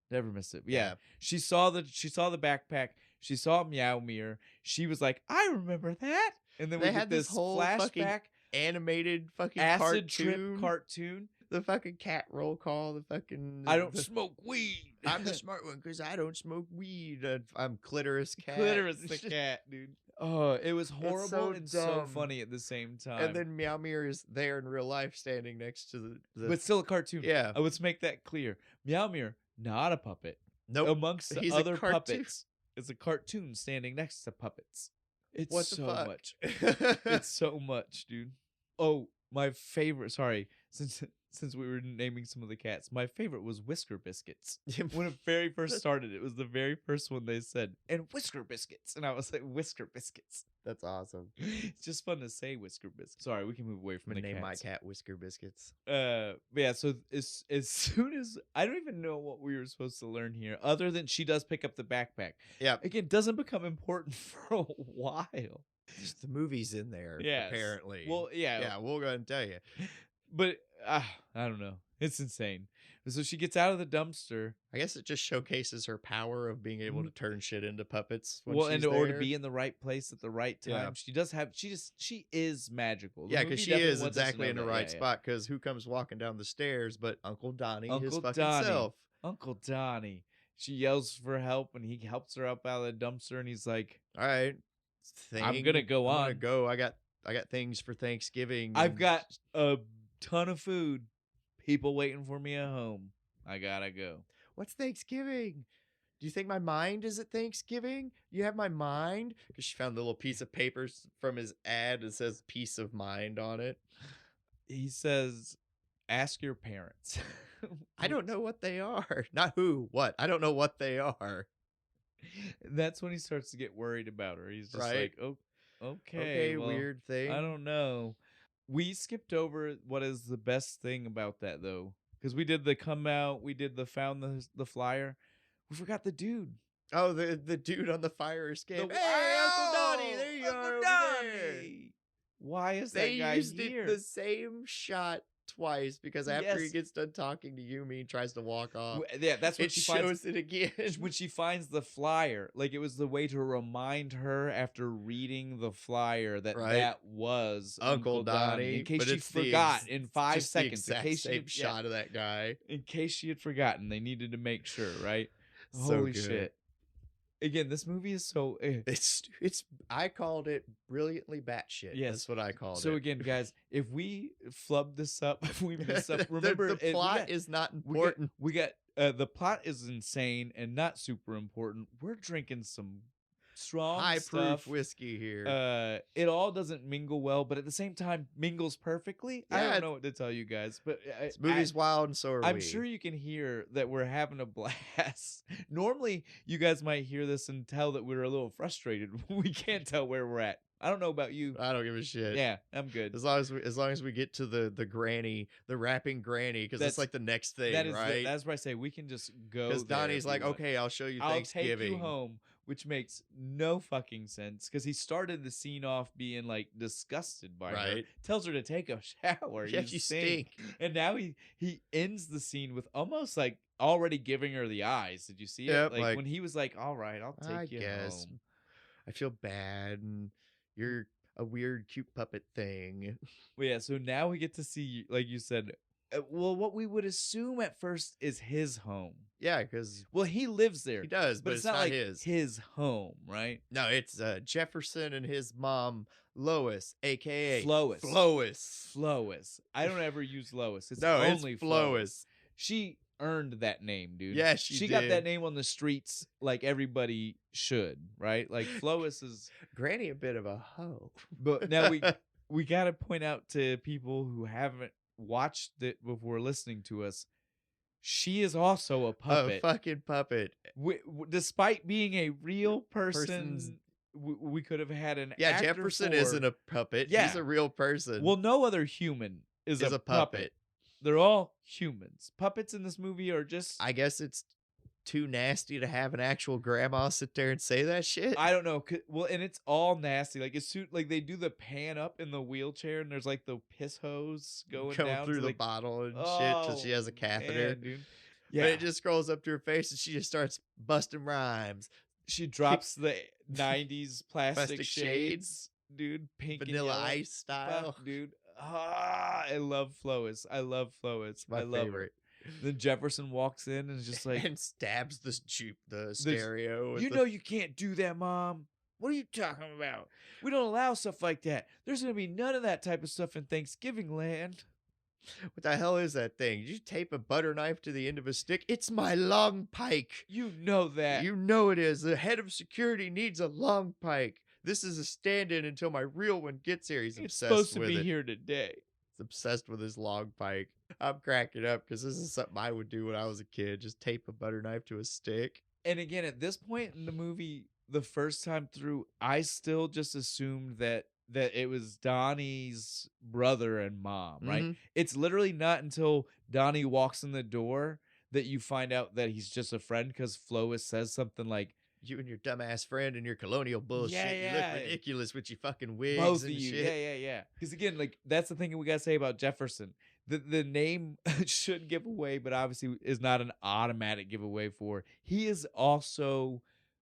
never missed it. Yeah. She saw the backpack. She saw Meowmere. She was like, I remember that. And then we had this whole flashback animated fucking acid trip cartoon. The fucking cat roll call. I don't smoke weed. I'm the smart one because I don't smoke weed. I'm Clitoris Cat. Clitoris the cat, dude. Oh, it was horrible and so funny at the same time. And then Meowmere is there in real life, standing next to the but still a cartoon. Yeah, let's make that clear. Meowmere, not a puppet. Nope. Amongst the other puppets, it's a cartoon standing next to puppets. It's what so fuck? Much. It's so much, dude. Oh, my favorite. Sorry, since we were naming some of the cats, my favorite was Whisker Biscuits. When it very first started, it was the very first one they said, and Whisker Biscuits. And I was like, Whisker Biscuits. That's awesome. It's just fun to say Whisker Biscuits. Sorry, we can move away from the name cats. my cat Whisker Biscuits. Yeah, so as soon as, I don't even know what we were supposed to learn here, other than she does pick up the backpack. Yeah. Again, doesn't become important for a while. Just the movie's in there, apparently. Well, yeah. Yeah, we'll go ahead and tell you. But I don't know. It's insane. So she gets out of the dumpster. I guess it just showcases her power of being able to turn shit into puppets. Or to be in the right place at the right time. Yeah. She is magical. Yeah, because she is exactly in the right spot. Because who comes walking down the stairs but Uncle Donnie, his fucking self. Uncle Donnie. She yells for help, and he helps her up out of the dumpster, and he's like, all right, I'm gonna go on. I'm gonna go. I got things for Thanksgiving. I've got a ton of food. People waiting for me at home. I gotta go. What's Thanksgiving? Do you think my mind is at Thanksgiving? You have my mind? Because she found the little piece of paper from his ad that says peace of mind on it. He says, ask your parents. I don't know what they are. Not who, what. I don't know what they are. That's when he starts to get worried about her. He's just like, oh, okay, well, weird thing. I don't know. We skipped over what is the best thing about that, though. Because we did the come out, we did the found the flyer. We forgot the dude. Oh, the dude on the fire escape. Hey, Uncle Donnie, there you are. Donnie. Why is that guy used here? The same shot twice because after he gets done talking to Yumi and tries to walk off. Yeah, that's what she shows it again. When she finds the flyer, like it was the way to remind her after reading the flyer that that was Uncle Donnie. In case she forgot in 5 seconds. In case she shot of that guy. In case she had forgotten, they needed to make sure, right? So Holy good. shit. Again, this movie is so... It's I called it brilliantly batshit. Yes. That's what I called it. So again, guys, if we flub this up, if we mess up, remember... the plot is not important. We got the plot is insane and not super important. We're drinking some strong high-proof whiskey here. It all doesn't mingle well, but at the same time, mingles perfectly. Yeah, I don't know what to tell you guys, but... this movie's wild and so are we. I'm sure you can hear that we're having a blast. Normally, you guys might hear this and tell that we're a little frustrated. We can't tell where we're at. I don't know about you. I don't give a shit. Yeah, I'm good. As long as we get to the granny, the rapping granny, because that's like the next thing, right? That's where I say we can just go. Because Donnie's like, okay, I'll show you Thanksgiving. I'll take you home, which makes no fucking sense. Because he started the scene off being like disgusted by her. Tells her to take a shower. Yeah, you stink. And now he ends the scene with almost like already giving her the eyes. Did you see it? Like when he was like, all right, I'll take you home. I feel bad and you're a weird, cute puppet thing. Well, yeah, so now we get to see, like you said, what we would assume at first is his home. Yeah, because... Well, he lives there. He does, but it's not like his home, right? No, it's Jefferson and his mom, Lois, a.k.a. Flois. I don't ever use Lois. It's only Flois. She earned that name, dude. Yeah, she got that name on the streets like everybody should, right? Like Flois is Granny a bit of a hoe. But now we got to point out to people who haven't watched it before listening to us, she is also a puppet. A fucking puppet. Despite being a real Person's- person, we could have had an Yeah, actor Jefferson for- isn't a puppet. He's Yeah. a real person. Well, no other human is a puppet. They're all humans. Puppets in this movie are just... I guess it's too nasty to have an actual grandma sit there and say that shit. I don't know. Well, and it's all nasty. Like it's like they do the pan up in the wheelchair, and there's like the piss hose going down through to, the like, bottle and shit till she has a catheter. Man, dude. Yeah, But it just scrolls up to her face and she just starts busting rhymes. she drops the 90s plastic Plastic shades, dude. Pink and Vanilla yellow. Ice style. Fuck, dude. I love Flois. I love Flois. My I love favorite. her. Then Jefferson walks in and is just like, and stabs the stereo. with you the- know you can't do that, Mom. What are you talking about? We don't allow stuff like that. There's going to be none of that type of stuff in Thanksgiving land. What the hell is that thing? Did you tape a butter knife to the end of a stick? It's my long pike. You know that. You know it is. The head of security needs a long pike. This is a stand-in until my real one gets here. He's it's obsessed supposed to with be it. here today. He's obsessed with his long pike. I'm cracking up because this is something I would do when I was a kid. Just tape a butter knife to a stick. And again, at this point in the movie, the first time through, I still just assumed that it was Donnie's brother and mom, right? Mhm. It's literally not until Donnie walks in the door that you find out that he's just a friend, because Flois says something like, You and your dumbass friend and your colonial bullshit. Yeah, You yeah. look ridiculous with your fucking wigs both of and you. shit. Yeah. Because again, like, that's the thing we gotta say about Jefferson. The name should give away, but obviously is not an automatic giveaway for. He is also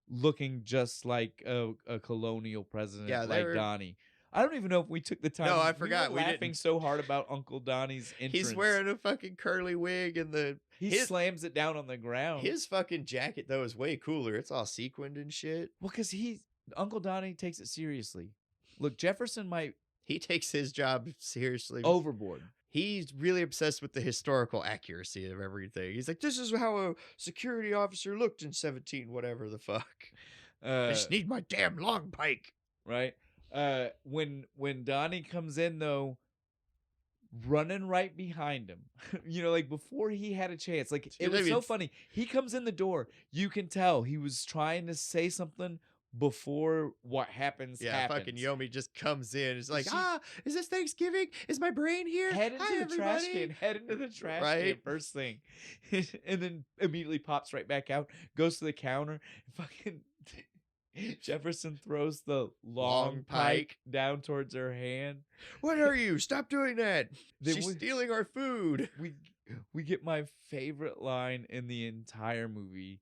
looking just like a colonial president, Yeah, like they're- Donnie. I don't even know if we took the time. No, I We forgot. were We laughing didn't. so hard about Uncle Donnie's entrance. He's wearing a fucking curly wig and He his- slams it down on the ground. his fucking jacket though is way cooler. It's all sequined and shit. Well, because Uncle Donnie takes it seriously. Look, Jefferson might He takes his job seriously. overboard. He's really obsessed with the historical accuracy of everything. He's like, this is how a security officer looked in 17, whatever the fuck. I just need my damn long pike. Right? When Donnie comes in though, running right behind him, like before he had a chance, like it was so funny. He comes in the door, you can tell he was trying to say something before what happens. Yeah, fucking Yomi just comes in. It's like, is this Thanksgiving? Is my brain here? Head into Hi, the trash everybody." can. Head into the trash can Right? first thing, and then immediately pops right back out. Goes to the counter. And fucking Jefferson throws the long pike down towards her hand. What are you? Stop doing that. Then She's stealing our food. We get my favorite line in the entire movie.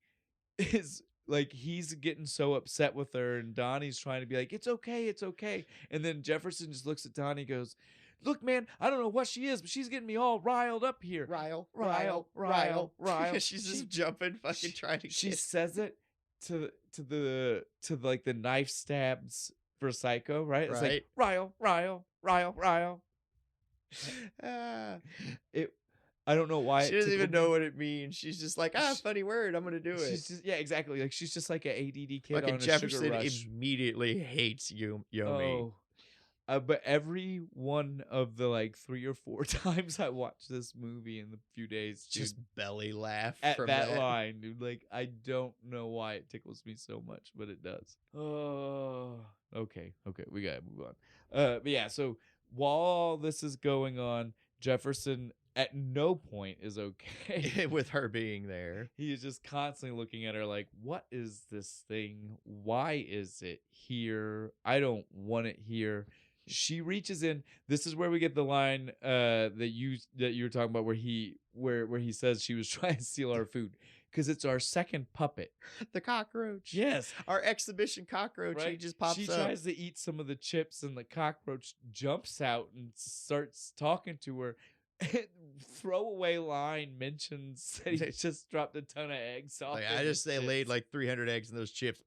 Is like he's getting so upset with her, and Donnie's trying to be like, it's okay. And then Jefferson just looks at Donnie and goes, look, man, I don't know what she is, but she's getting me all riled up here. Rile. She's She's just jumping, fucking trying to She get... says it to like the knife stabs for Psycho, right? It's like rile. I don't know why she doesn't even know what it means. She's just like, funny word. I'm gonna do it. She's just, yeah, exactly. Like she's just like an ADD kid Fucking on a Jefferson sugar rush. immediately hates Yomi. Oh. But every one of the like 3 or 4 times I watched this movie in the few days, dude, Just belly laugh at from that line, dude. Like I don't know why it tickles me so much, but it does. Oh, okay, we gotta move on. But yeah, so while this is going on, Jefferson at no point is okay with her being there. He is just constantly looking at her like, what is this thing? Why is it here? I don't want it here. She reaches in. This is where we get the line that you were talking about, where he says she was trying to steal our food, because it's our second puppet, the cockroach. Yes, our exhibition cockroach. Right? He just pops up. She tries to eat some of the chips, and the cockroach jumps out and starts talking to her. Throwaway line mentions that he just dropped a ton of eggs off. Like, I just they laid like 300 eggs in those chips.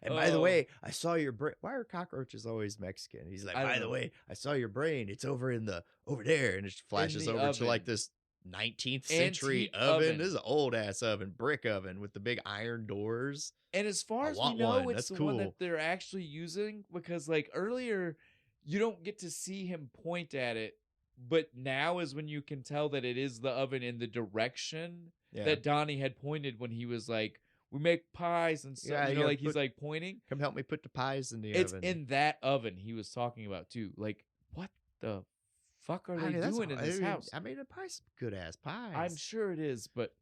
And by the way, I saw your brain. Why are cockroaches always Mexican? He's like, by the way, I saw your brain. It's over there, and it flashes over to like this 19th century Antique oven. oven. This is an old ass oven, brick oven with the big iron doors. And as far I as we want know, one. it's That's the one cool. that they're actually using, because like earlier, you don't get to see him point at it, but now is when you can tell that it is the oven in the direction that Donnie had pointed when he was like, we make pies and stuff. Yeah, you you know, gotta like he's put- like pointing. Come help me put the pies in the It's oven. in that oven he was talking about too. Like, what the fuck are they that's doing in this house? I mean, the pies, good ass pies. I'm sure it is, but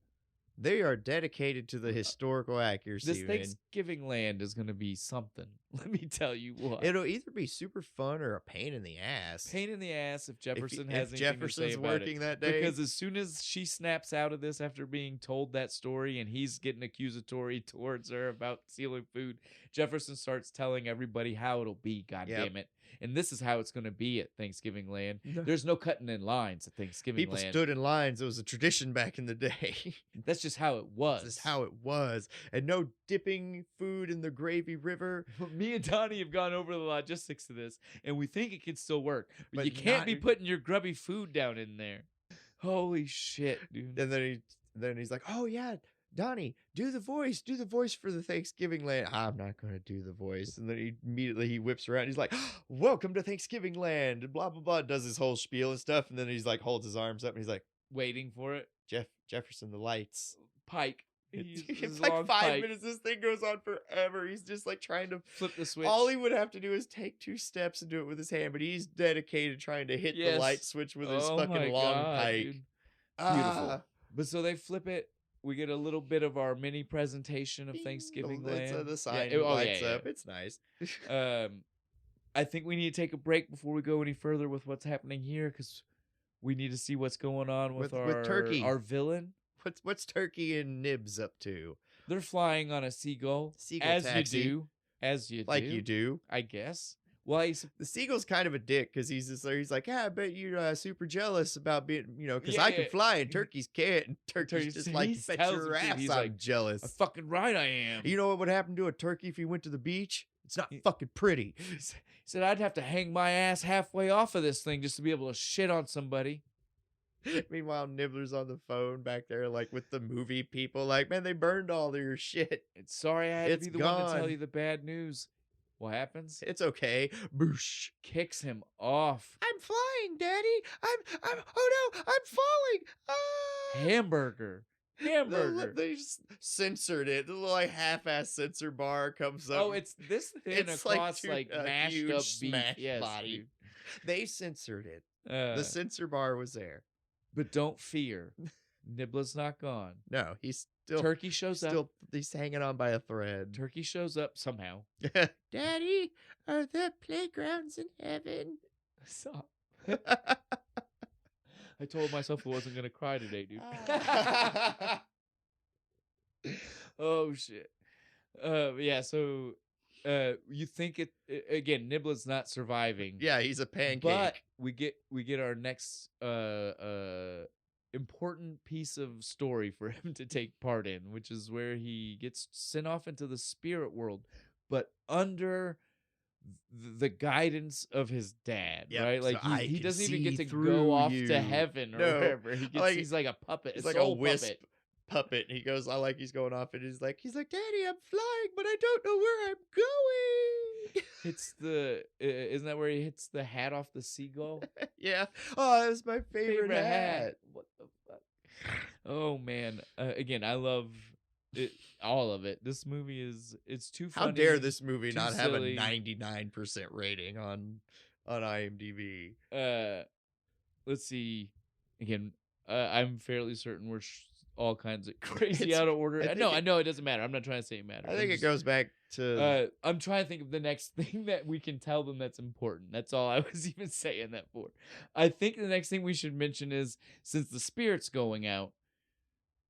they are dedicated to the historical accuracy. this Thanksgiving land is going to be something. Let me tell you what. It'll either be super fun or a pain in the ass. Pain in the ass if Jefferson if has anything Jefferson's to say about working it. that day. Because as soon as she snaps out of this after being told that story and he's getting accusatory towards her about stealing food, Jefferson starts telling everybody how it'll be, damn it. And this is how it's going to be at Thanksgiving land. There's no cutting in lines at Thanksgiving land. People stood in lines. It was a tradition back in the day. That's just how it was. That's how it was. And no dipping food in the gravy river. Me and Donnie have gone over the logistics of this, and we think it can still work. But you But can't not- be putting your grubby food down in there. Holy shit, dude. And then he's like, oh, yeah, Donnie, do the voice for the Thanksgiving land. I'm not going to do the voice. And then he immediately whips around. He's like, welcome to Thanksgiving land. And blah, blah, blah. Does his whole spiel and stuff. And then he's like, holds his arms up and he's like, Waiting for it. Jefferson, the lights. Pike. It's like 5 minutes. This thing goes on forever. He's just like trying to flip the switch. All he would have to do is take 2 steps and do it with his hand, but he's dedicated trying to hit the light switch with his fucking long pike. Dude. Beautiful. But so they flip it. We get a little bit of our mini presentation of Thanksgiving land. The sign lights up. It's nice. I think we need to take a break before we go any further with what's happening here, because we need to see what's going on with Turkey. Our villain. What's Turkey and Nibs up to? They're flying on a seagull. Seagull taxi. As you do. Like you do. I guess. Well, the seagull's kind of a dick because he's like, yeah, I bet you're super jealous about being, because I can fly and turkeys can't. And turkey's just like, bet your ass I'm like, jealous. Fucking right I am. You know what would happen to a turkey if he went to the beach? It's not fucking pretty. He said I'd have to hang my ass halfway off of this thing just to be able to shit on somebody. Meanwhile, Nibbler's on the phone back there, like with the movie people, like, man, they burned all your shit. Sorry I had to be the one to tell you the bad news. What happens? It's okay. Boosh. Kicks him off. I'm flying, Daddy. Oh no, I'm falling. Ah! Hamburger. They just censored it. The little like half-ass censor bar comes up. Oh, it's this thin across like mashed up beef. Yes, body. Dude. They censored it. The censor bar was there. But don't fear. Nibbler's not gone. No, he's still Turkey shows up. He's hanging on by a thread. Turkey shows up somehow. Daddy, are there playgrounds in heaven? Stop. I told myself I wasn't gonna cry today, dude. Oh shit. Yeah. So, you think it again? Nibbler's not surviving. Yeah, he's a pancake. But we get our next important piece of story for him to take part in, which is where he gets sent off into the spirit world, but under the guidance of his dad, right? Like so he doesn't even get to go off to heaven or wherever. He's like a puppet. He's like a wisp puppet. He goes, he's going off, and he's like, Daddy, I'm flying, but I don't know where I'm going. It's isn't that where he hits the hat off the seagull? Yeah. Oh, that's my favorite hat. What the fuck? Oh man. Again, I love it, all of it. This movie it's too funny. How dare this movie not have a silly. 99% rating on IMDb? Let's see. Again, I'm fairly certain we're all kinds of crazy out of order. I know it doesn't matter. I'm not trying to say it matters. I think it goes back to. I'm trying to think of the next thing that we can tell them that's important. That's all I was even saying that for. I think the next thing we should mention is, since the spirit's going out,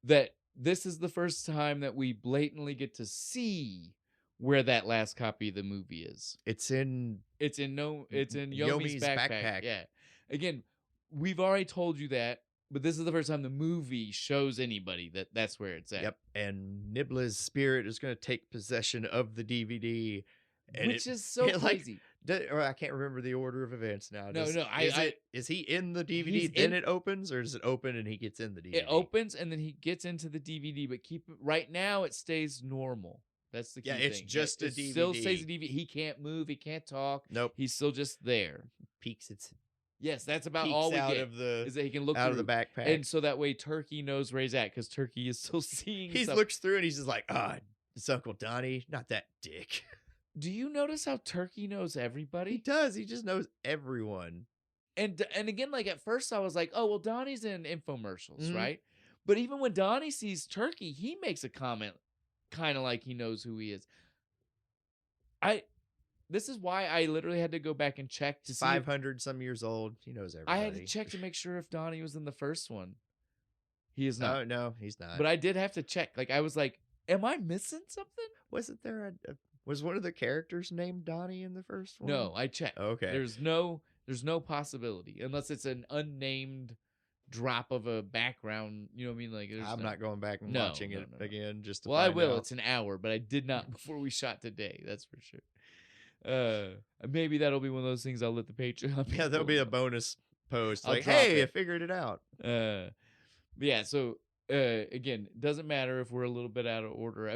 that this is the first time that we blatantly get to see where that last copy of the movie is. It's in Yomi's backpack. Yeah. Again, we've already told you that, but this is the first time the movie shows anybody that that's where it's at. Yep. And Nibbler's spirit is going to take possession of the DVD. Which is so crazy. Or I can't remember the order of events now. No, Is he in the DVD, He's then in- it opens, or does it open and he gets in the DVD? It opens and then he gets into the DVD, but right now it stays normal. That's the key thing. It's just a it DVD. Still stays a DVD. He can't move. He can't talk. Nope. He's still just there. Peeks its Yes, that's about peeks all we out get. of the Is that he can look out through. of the backpack, And so that way Turkey knows where he's at, because Turkey is still seeing he stuff. looks through and he's just like, it's Uncle Donnie, not that dick. Do you notice how Turkey knows everybody? He does. He just knows everyone. And again, like at first I was like, oh, well, Donnie's in infomercials, Mhm. right? But even when Donnie sees Turkey, he makes a comment kind of like he knows who he is. This is why I literally had to go back and check to see. 500 some years old. He knows everybody. I had to check to make sure if Donnie was in the first one. He is not. No, he's not. But I did have to check. Like I was like, am I missing something? Wasn't there was one of the characters named Donnie in the first one? No, I checked. Okay. There's no possibility unless it's an unnamed drop of a background. You know what I mean? Like I'm not going back and watching it again. Just to I find will. out. It's an hour, but I did not before we shot today. That's for sure. Maybe that'll be one of those things I'll let the Patreon. Yeah, that'll be a bonus post. I'll Like, drop hey, it. I figured it out. But yeah. So again, doesn't matter if we're a little bit out of order. I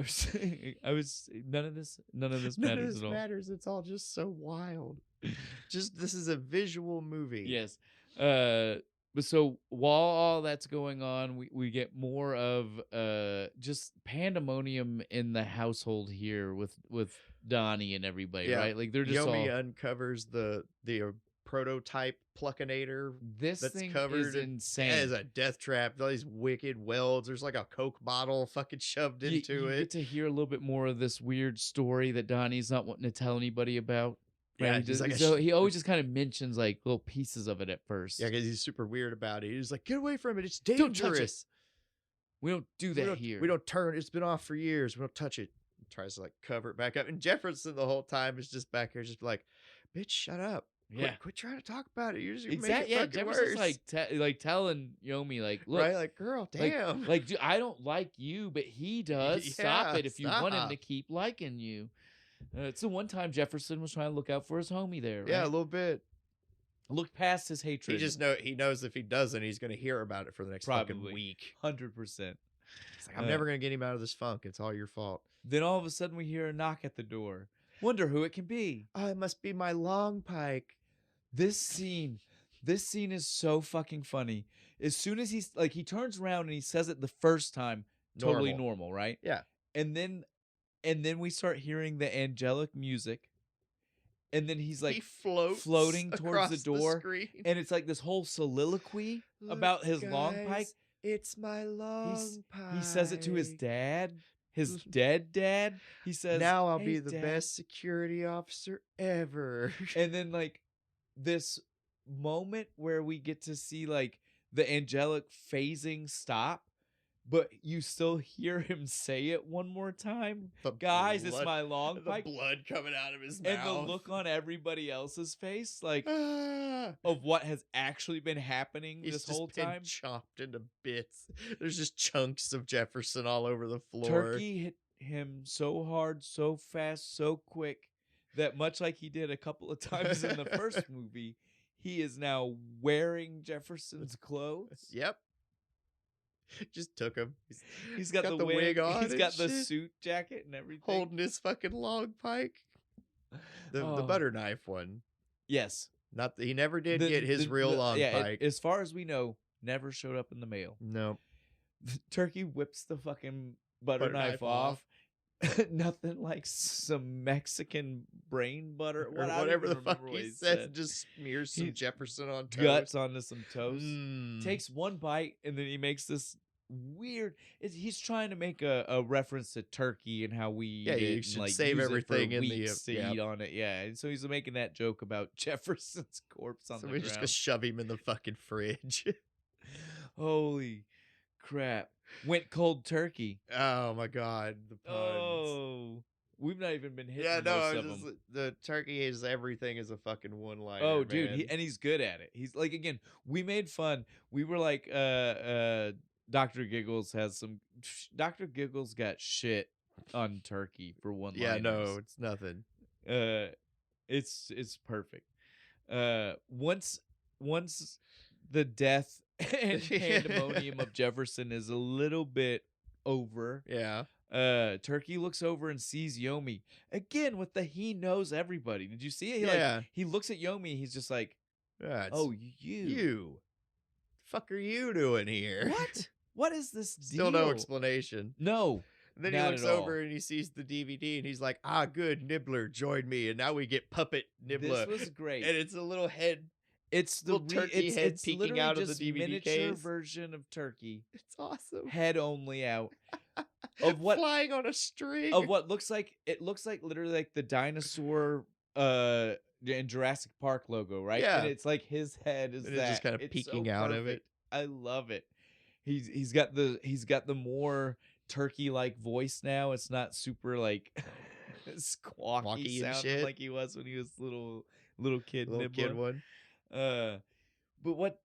was none of this matters at all. Matters. It's all just so wild. This is a visual movie. Yes. But so while all that's going on, we get more of just pandemonium in the household here with Donnie and everybody, right? Like they're just Yomi uncovers the prototype pluckinator. This that's thing covered is insane. It is a death trap. All these wicked welds. There's like a Coke bottle fucking shoved into you it. Get to hear a little bit more of this weird story that Donnie's not wanting to tell anybody about. Yeah, right? He always just kind of mentions like little pieces of it at first. Yeah, because he's super weird about it. He's like, "Get away from it! It's Don't touch it. dangerous. We don't do that here. We don't turn. It's been off for years. We don't touch it." He tries to like cover it back up, and Jefferson the whole time is just back here, just like, "Bitch, shut up! Quit trying to talk about it. You're just making it fucking Jefferson's worse." like telling Yomi like, look, right? Like, girl, damn. Like dude, I don't like you, but he does. Stop it if you want him stop. to keep liking you. So one time Jefferson was trying to look out for his homie there. Right? Yeah, a little bit. Look past his hatred. He knows if he doesn't, he's going to hear about it for the next fucking week. 100%. He's like, I'm never going to get him out of this funk. It's all your fault. Then all of a sudden we hear a knock at the door. Wonder who it can be. Oh, it must be my long pike. This scene is so fucking funny. As soon as he turns around and he says it the first time, totally normal, right? Yeah. And then we start hearing the angelic music. And then he's like floating towards the door. And it's like this whole soliloquy about his long pike. It's my long pike. He says it to his dad, his dead dad. He says, now I'll hey, be the Dad. best security officer ever. And then like this moment where we get to see like the angelic phasing stop, but you still hear him say it one more time. Guys, it's my long pike. The blood coming out of his mouth. And the look on everybody else's face, like of what has actually been happening this whole time. Chopped into bits. There's just chunks of Jefferson all over the floor. Turkey hit him so hard, so fast, so quick that much like he did a couple of times in the first movie, he is now wearing Jefferson's clothes. Yep. Just took him. He's got the wig on. He's got the shit. suit jacket and everything. Holding his fucking long pike. The butter knife one. Yes. He never did get his real long pike. As far as we know, never showed up in the mail. No. Turkey whips the fucking butter knife off. Nothing like some Mexican brain butter. Or whatever the fuck he said. Just smears some Jefferson on toast. Guts onto some toast. Takes one bite and then he makes this weird. He's trying to make a reference to turkey and how we you should like, save use everything it for in the weeks to eat on it. Yeah, and so he's making that joke about Jefferson's corpse on the ground. So we're just gonna shove him in the fucking fridge. Holy crap! Went cold turkey. Oh my god, the puns. Oh, we've not even been hitting most of them. The turkey is everything is a fucking one-liner. Oh, dude, man. and he's good at it. He's like, again, we made fun. We were like, Dr. Giggles has some. Dr. Giggles got shit on turkey for one. Yeah, no, it's nothing. It's perfect. Once the death and pandemonium of Jefferson is a little bit over, Yeah. Turkey looks over and sees Yomi again with the he knows everybody. Did you see it? Yeah. He looks at Yomi. He's just like, It's oh, you. You. Fuck are you doing here? What? What is this Still deal? no explanation. No. And then he not looks at all. over and he sees the DVD and he's like, ah, good, Nibbler joined me. And now we get Puppet Nibbler. This was great. And it's a little head. It's the little turkey head it's peeking literally out of the just DVD miniature case. version of Turkey. It's awesome. Head only out. Of what flying on a string. Of what looks like literally like the dinosaur in Jurassic Park logo, right? Yeah. And it's like his head is and it's just kind of It's peeking so out of it. perfect. I love it. He's got the more turkey like voice now. It's not super like squawky and sounding shit. like he was when he was little kid Little nibbler. kid one. But what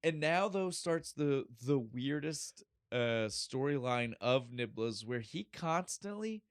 and now though starts the weirdest storyline of Nibla's, where he constantly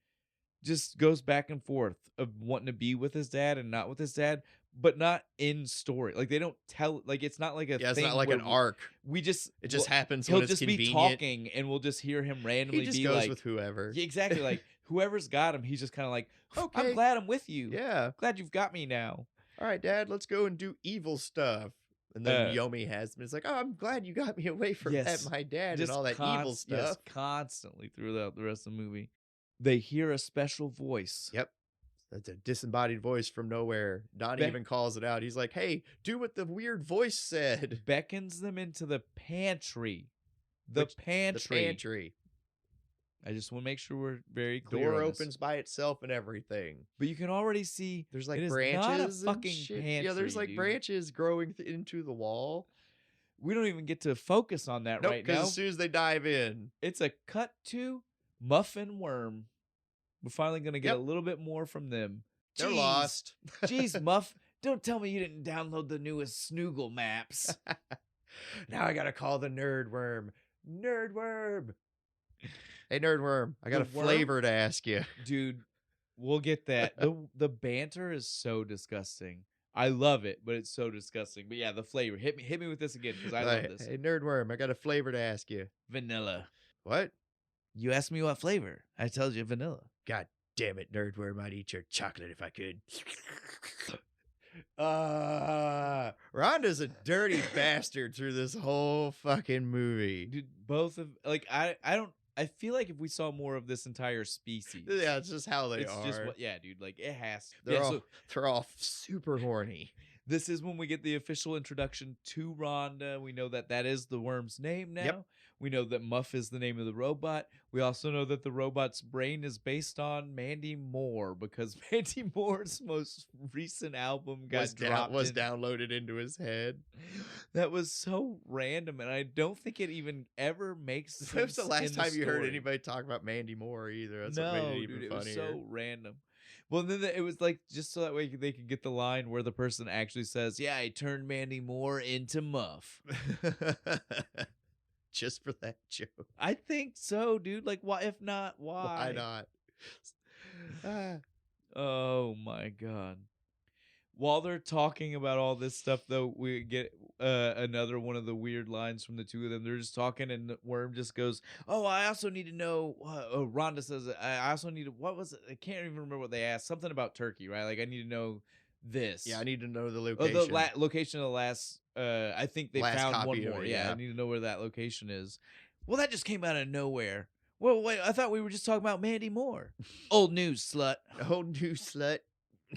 just goes back and forth of wanting to be with his dad and not with his dad, but not in story. Like they don't tell, like it's not like a Yeah, it's thing not like where an arc. We just It just happens he'll when it's just convenient. be talking and we'll just hear him randomly He just be goes like with whoever. Yeah, exactly. Like whoever's got him, he's just kind of like, Okay. I'm glad I'm with you. Yeah. Glad you've got me now. All right, Dad, let's go and do evil stuff. And then Yomi has him. It's like, oh, I'm glad you got me away from my dad and all that evil stuff. Yes, constantly throughout the rest of the movie. They hear a special voice. Yep. That's a disembodied voice from nowhere. Donnie even calls it out. He's like, hey, do what the weird voice said. Beckons them into the pantry. The pantry. I just want to make sure we're very clear. Door opens by itself and everything. But you can already see there's like it branches. Is not a fucking pantry. Yeah, there's like branches growing into the wall. We don't even get to focus on that right now. Because as soon as they dive in, it's a cut to Muff and Worm. We're finally going to get a little bit more from them. They're lost. Jeez, Muff, don't tell me you didn't download the newest Snoogle maps. Now I got to call the Nerdworm. Nerdworm. Hey, Nerdworm, I got a flavor to ask you. Dude, we'll get that. The banter is so disgusting. I love it, but it's so disgusting. But yeah, the flavor. Hit me with this again, because I love this. Hey, Nerdworm, I got a flavor to ask you. Vanilla. What? You asked me what flavor. I told you vanilla. God damn it, Nerdworm. I'd eat your chocolate if I could. Rhonda's a dirty bastard through this whole fucking movie. Dude, both of I feel like if we saw more of this entire species. Yeah, it's just how they are. Just dude, like it has. They're all super horny. This is when we get the official introduction to Rhonda. We know that is the worm's name now. Yep. We know that Muff is the name of the robot. We also know that the robot's brain is based on Mandy Moore, because Mandy Moore's most recent album was downloaded into his head. That was so random, and I don't think it even ever makes sense. When was the last time you heard anybody talk about Mandy Moore either? That's what made it even funnier. It was so random. Well, then it was like just so that way they could get the line where the person actually says, "Yeah, I turned Mandy Moore into Muff." Just for that joke. I think so, dude. Like, why? If not, why? Why not? Oh my god. While they're talking about all this stuff, though, we get another one of the weird lines from the two of them. They're just talking, and Worm just goes, "Oh, I also need to know." Rhonda says, "I also need to." What was it? I can't even remember what they asked. Something about Turkey, right? Like, I need to know this. Yeah, I need to know the location. The location of the last. I think they found one more. Yeah, I need to know where that location is. Well, that just came out of nowhere. Well, wait, I thought we were just talking about Mandy Moore. Old news, slut. Old news, slut.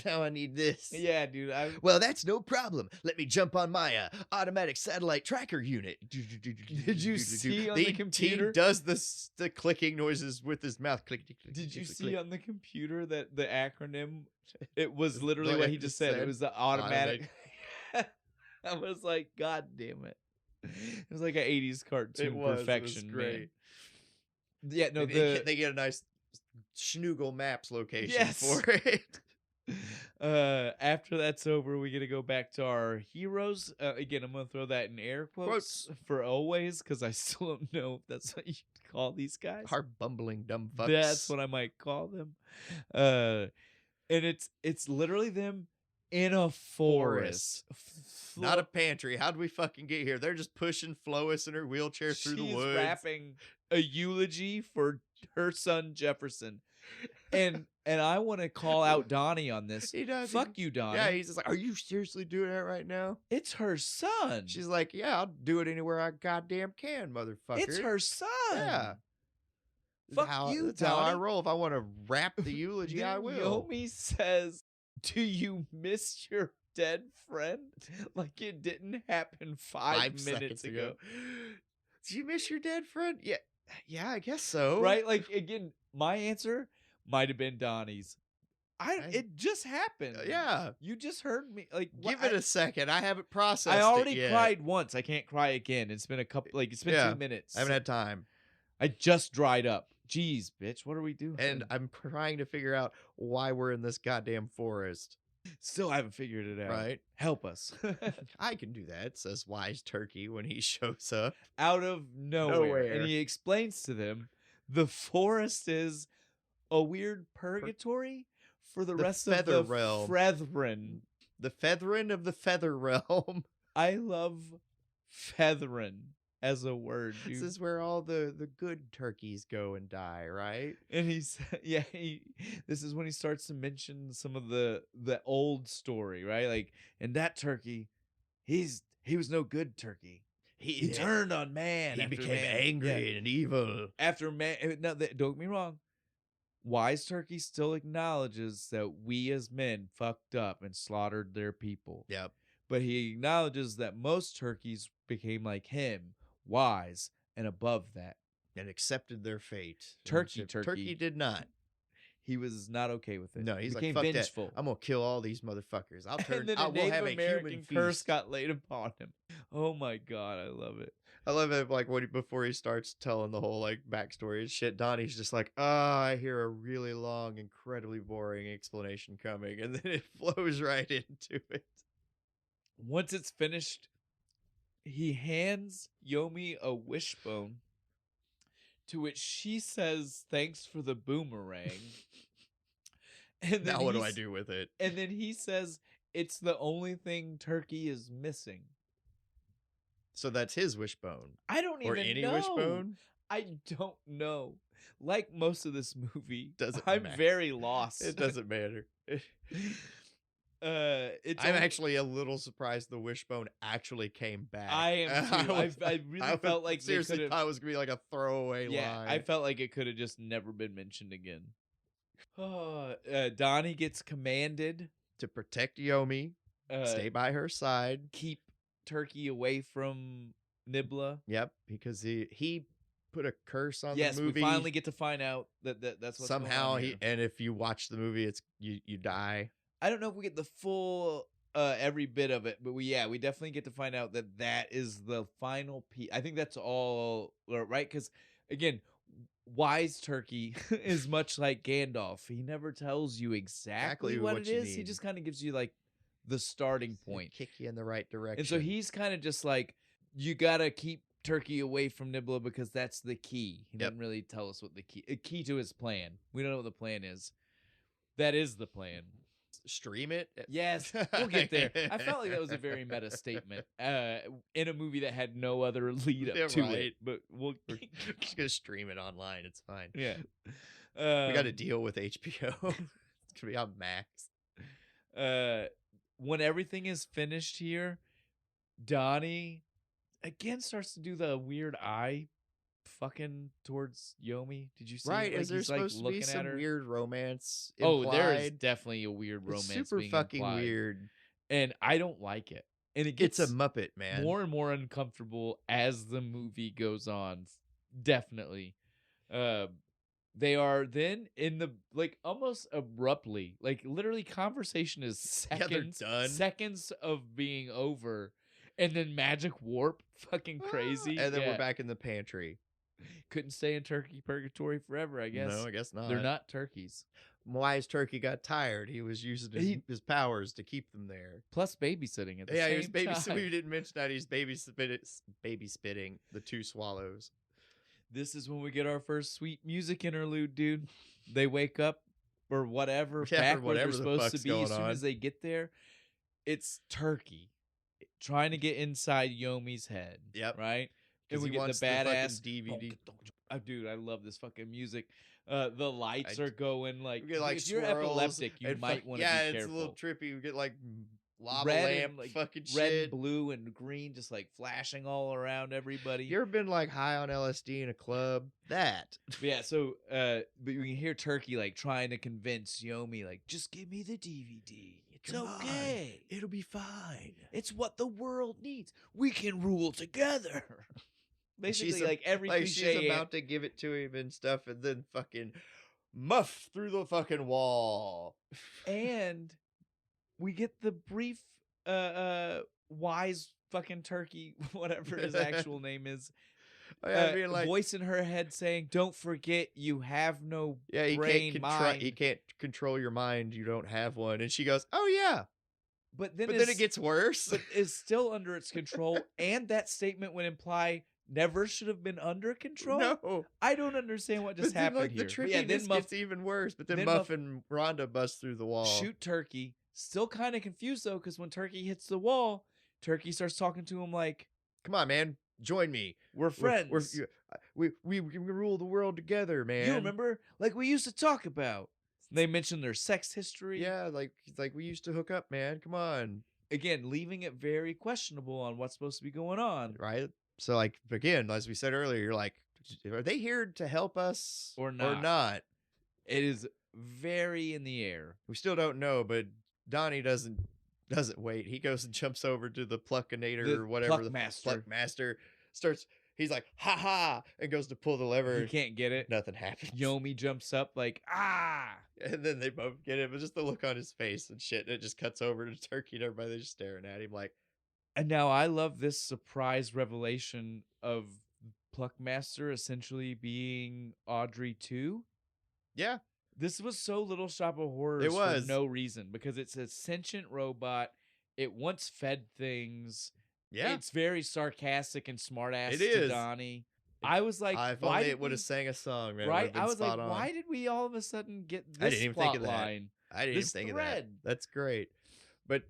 Now I need this. Yeah, dude. Well, that's no problem. Let me jump on my automatic satellite tracker unit. Did you see on the computer? He does the clicking noises with his mouth. Click, click, click. Did you click, see click. on the computer that the acronym? It was literally what he just said. It was the automatic. I was like, God damn it! It was like an '80s cartoon perfection. It was great. Man. Yeah, no, they get a nice Schnoogle Maps location for it. After that's over, we get to go back to our heroes. Again, I'm gonna throw that in air quotes for always, because I still don't know if that's what you call these guys. Our bumbling dumb fucks. That's what I might call them. And it's literally them in a forest. Not a pantry. How'd we fucking get here? They're just pushing Flois in her wheelchair through the woods. She's rapping a eulogy for her son Jefferson. And I want to call out Donnie on this. He does. Fuck you, Donnie. Yeah, he's just like, are you seriously doing that right now? It's her son. She's like, yeah, I'll do it anywhere I goddamn can, motherfucker. It's her son. Yeah. Fuck you, That's how I Donnie. roll. If I want to rap the eulogy, I will. Yomi says, do you miss your dead friend? Like it didn't happen 5 minutes ago. Do you miss your dead friend? Yeah, I guess so. Right? Like, again, my answer might have been Donnie's. It just happened. Yeah. You just heard me. Like, give it a second. I haven't processed I already it yet. cried once. I can't cry again. It's been it's been 2 minutes. I haven't had time. I just dried up. Jeez, bitch. What are we doing? And I'm trying to figure out why we're in this goddamn forest. Still haven't figured it out. Right? Help us. I can do that, says Wise Turkey when he shows up. Out of nowhere. And he explains to them the forest is a weird purgatory for the rest of the realm. Feathrin. The Feathrin of the Feather Realm. I love Feathrin as a word, dude. This is where all the good turkeys go and die, right? And this is when he starts to mention some of the old story, right? Like, and that turkey, he was no good turkey. He turned on man. He became angry and evil. After man, no, don't get me wrong. Wise Turkey still acknowledges that we as men fucked up and slaughtered their people. Yep. But he acknowledges that most turkeys became like him, wise and above that. And accepted their fate. Turkey did not. He was not okay with it. No, he's became like, fuck vengeful. that. I'm going to kill all these motherfuckers. I'll turn, and then we'll have a American human curse feast. got laid upon him. Oh my God, I love it. I love it, like, before he starts telling the whole, like, backstory and shit, Donnie's just like, I hear a really long, incredibly boring explanation coming, and then it flows right into it. Once it's finished, he hands Yomi a wishbone, to which she says, thanks for the boomerang. And then now what do I do with it? And then he says, it's the only thing Turkey is missing. So that's his wishbone. I don't even know. Or any wishbone? I don't know. Like most of this movie, I'm very lost. It doesn't matter. I'm actually a little surprised the wishbone actually came back. I am too. I really felt like seriously thought it was gonna be like a throwaway line. I felt like it could have just never been mentioned again. Donnie gets commanded to protect Yomi, stay by her side, keep Turkey away from Nibla. Yep, because he put a curse on the movie. Yes, we finally get to find out that that's what's somehow going on here. And if you watch the movie, it's you die. I don't know if we get the full every bit of it, but we definitely get to find out that is the final piece. I think that's all right, because again, Wise Turkey is much like Gandalf. He never tells you exactly what it is. He just kind of gives you like the starting point, kick you in the right direction. And so he's kind of just like, you gotta keep Turkey away from Nibla because that's the key. He doesn't really tell us what the key to his plan. We don't know what the plan is. That is the plan. Stream it. Yes, we'll get there. I felt like that was a very meta statement in a movie that had no other lead up to it. But we're just gonna stream it online. It's fine. Yeah, we got to deal with HBO. It's gonna be on Max. When everything is finished here, Donnie again starts to do the weird eye fucking towards Yomi. Did you see? Right, Like, is there supposed to be some weird romance implied? Oh, there is definitely a weird romance. It's super being fucking implied. weird, and I don't like it. And it gets it's a Muppet, man. More and more uncomfortable as the movie goes on. Definitely. They are then in the almost abruptly, literally conversation is seconds of being over, and then magic warp fucking crazy. And then we're back in the pantry. Couldn't stay in turkey purgatory forever, I guess. No, I guess not. They're not turkeys. Wise Turkey got tired. He was using his powers to keep them there. Plus babysitting at the same he was time. We didn't mention that he's baby spitting the 2 swallows. This is when we get our first sweet music interlude, dude. They wake up or whatever, back where they're supposed to be as soon as they get there. it's Turkey trying to get inside Yomi's head. Yep. Right? And 'Cause we he get wants the the fucking badass DVD. Oh, dude, I love this fucking music. The lights are going like, We get like if you're swirls epileptic, you and might want to yeah, be it's careful. a little trippy. We get like lava red lamp and, like, fucking red shit. and blue and green just like flashing all around everybody. You ever been like high on LSD in a club? That. But yeah, so but you can hear Turkey like trying to convince Yomi, like, just give me the DVD. It's Come okay. on. It'll be fine. It's what the world needs. We can rule together. Basically, She's like every like cliche. she's about to give it to him and stuff, and then fucking muff through the fucking wall. And we get the brief wise fucking Turkey, whatever his actual name is, I mean, like, voice in her head saying, don't forget you have no yeah, brain, mind. he can't control your mind. You don't have one. And she goes, "Oh yeah." But then it gets worse. But is still under its control, and that statement would imply never should have been under control. No, I don't understand what just but then, happened like, here. The But yeah, then trickiness Muff gets even worse. But then then Muff Muff- and Rhonda bust through the wall. shoot Turkey. Still kind of confused though, because when Turkey hits the wall, Turkey starts talking to him like, "Come on, man, join me. we're friends. We can rule the world together, man. You remember, like we used to talk about." They mentioned their sex history. Yeah, like we used to hook up, man. Come on." Again, leaving it very questionable on what's supposed to be going on. Right? So, like, again, as we said earlier, you're like, are they here to help us Or not? not? It is very in the air. We still don't know, but Donnie doesn't wait. He goes and jumps over to the Pluckinator The or whatever. Pluck the Master. Pluck Master starts. He's like, "Ha ha," and goes to pull the lever. He can't get it. Nothing happens. Yomi jumps up like, ah! And then they both get it, but just the look on his face and shit. And it just cuts over to Turkey and everybody just staring at him like. And now I love this surprise revelation of Pluckmaster essentially being Audrey 2. Yeah. This was so Little Shop of Horrors It was. for no reason, because it's a sentient robot. It once fed things. Yeah. It's very sarcastic and smartass It to is. Donnie. I was like, If why only did it would have we- sang a song, man. right? I was spot like, on. why did we all of a sudden get I this didn't even plot think of that. line? I didn't even This think of thread. that. That's great. But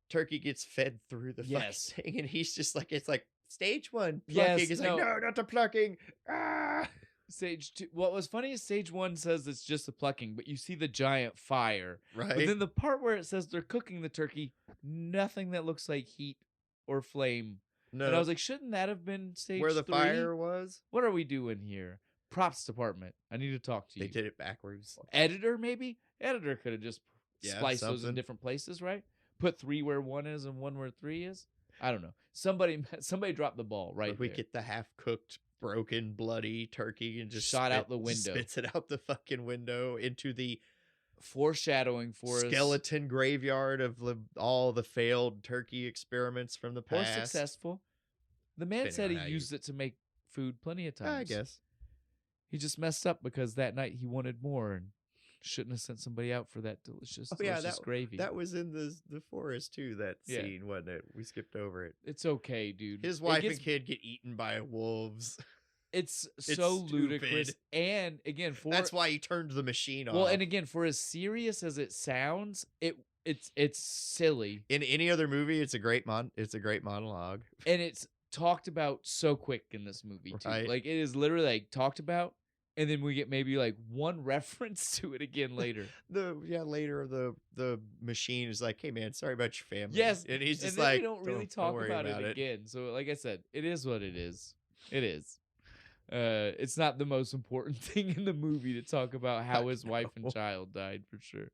Turkey gets fed through the Yes. fucking thing, and he's just like, it's like stage 1 plucking. Yes, He's no. like, no, not the plucking. Ah! Stage 2. What was funny is Stage 1 says it's just the plucking, but you see the giant fire. Right. But then the part where it says they're cooking the turkey, nothing that looks like heat or flame. No. And I was like, shouldn't that have been Stage 3? where the fire was, What are we doing here? Props department. I need to talk to you. they did it backwards. Editor, maybe? Editor could have just Yeah, spliced those in something. different places, right? Put 3 where 1 is and 1 where 3 is. I don't know. Somebody dropped the ball right We there. get the half-cooked, broken, bloody turkey and just Shot out the window. Spits it out the fucking window into the Foreshadowing for us. skeleton graveyard of all the failed turkey experiments from the Or past. successful. The man Depending said on he how you- used it to make food plenty of times. I guess. He just messed up because that night he wanted more and shouldn't have sent somebody out for that delicious, delicious gravy. That was in the forest too. That Yeah. scene, wasn't it? We skipped over it. It's okay, dude. His It wife gets- and kid get eaten by wolves. It's so ludicrous. stupid. And again, That's why he turned the machine off. well, and again, for as serious as it sounds, it's silly in any other movie, it's a great monologue. and it's talked about so quick in this movie too. Right. Like it is literally like talked about, and then we get maybe like one reference to it again later. Later the machine is like, "Hey man, sorry about your family." Yes, and he's and just then like, we don't really talk worry about it again. So, like I said, it is what it is. It is. It's not the most important thing in the movie to talk about how his wife and child died for sure.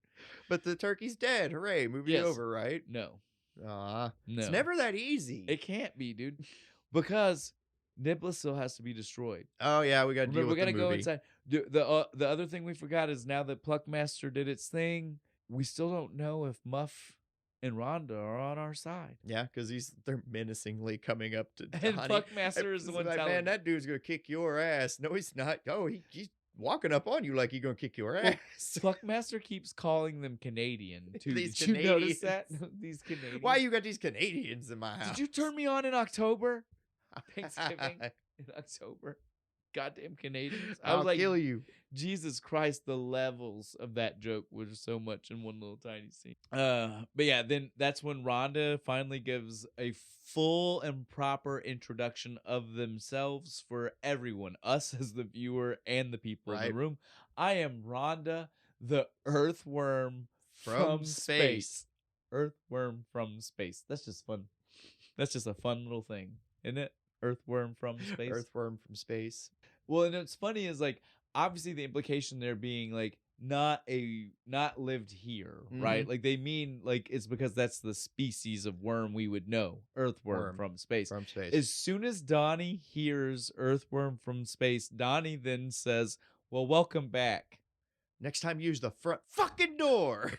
But the turkey's dead. Hooray! Movie Yes. over, right? No, No. no, It's never that easy. It can't be, dude, because Nibla still has to be destroyed. Oh yeah, we got to deal Remember, we with the gotta go movie. inside. The other thing we forgot is now that Pluckmaster did its thing, we still don't know if Muff and Rhonda are on our side. Yeah, because they're menacingly coming up to And Donnie. Pluckmaster is the It's one like, telling man, that dude's gonna kick your ass. No, he's not. Oh, he's walking up on you like he's gonna kick your ass. Pluckmaster keeps calling them Canadian too. These Did you notice Canadians. that? These Canadians. Why you got these Canadians in my house? Did you turn me on in October? Thanksgiving in October. goddamn Canadians. I I'll was like, kill you. Jesus Christ, the levels of that joke were so much in one little tiny scene. But yeah, then that's when Rhonda finally gives a full and proper introduction of themselves for everyone, us as the viewer and the people in the Right. room. I am Rhonda, the earthworm from space. Earthworm from space. That's just fun. That's just a fun little thing, isn't it? Earthworm from space. Earthworm from space. Well, and what's funny is like obviously the implication there being like not lived here, right? Like they mean like it's because that's the species of worm we would know, earthworm from space. From space. As soon as Donnie hears earthworm from space, Donnie then says, "Well, welcome back." Next time, use the front fucking door.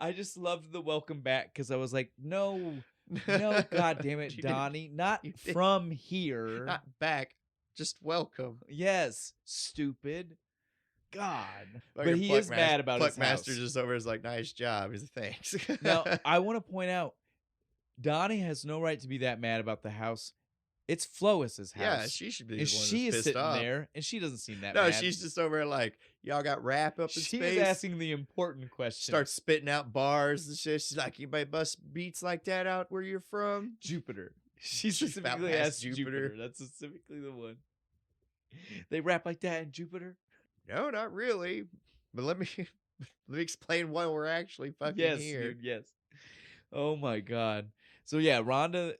I just loved the welcome back because I was like, no, God damn it, Donnie, not from here, not back, just welcome. Yes, stupid. God, but he is mad about his house. Pluckmaster just over is like, nice job. He's like, thanks. Now, I want to point out, Donnie has no right to be that mad about the house. It's Flois's house. Yeah, she should be the one that's she is pissed sitting off. there, and she doesn't seem that No, mad. she's just over like, y'all got wrap up in She space. is asking the important question. Starts spitting out bars and shit. She's like, anybody bust beats like that out where you're from? Jupiter. She She's specifically about past asked Jupiter. Jupiter. That's specifically the one. They rap like that in Jupiter? No, not really. But let me explain why we're actually fucking here. Dude, yes. Oh my God. So yeah, Rhonda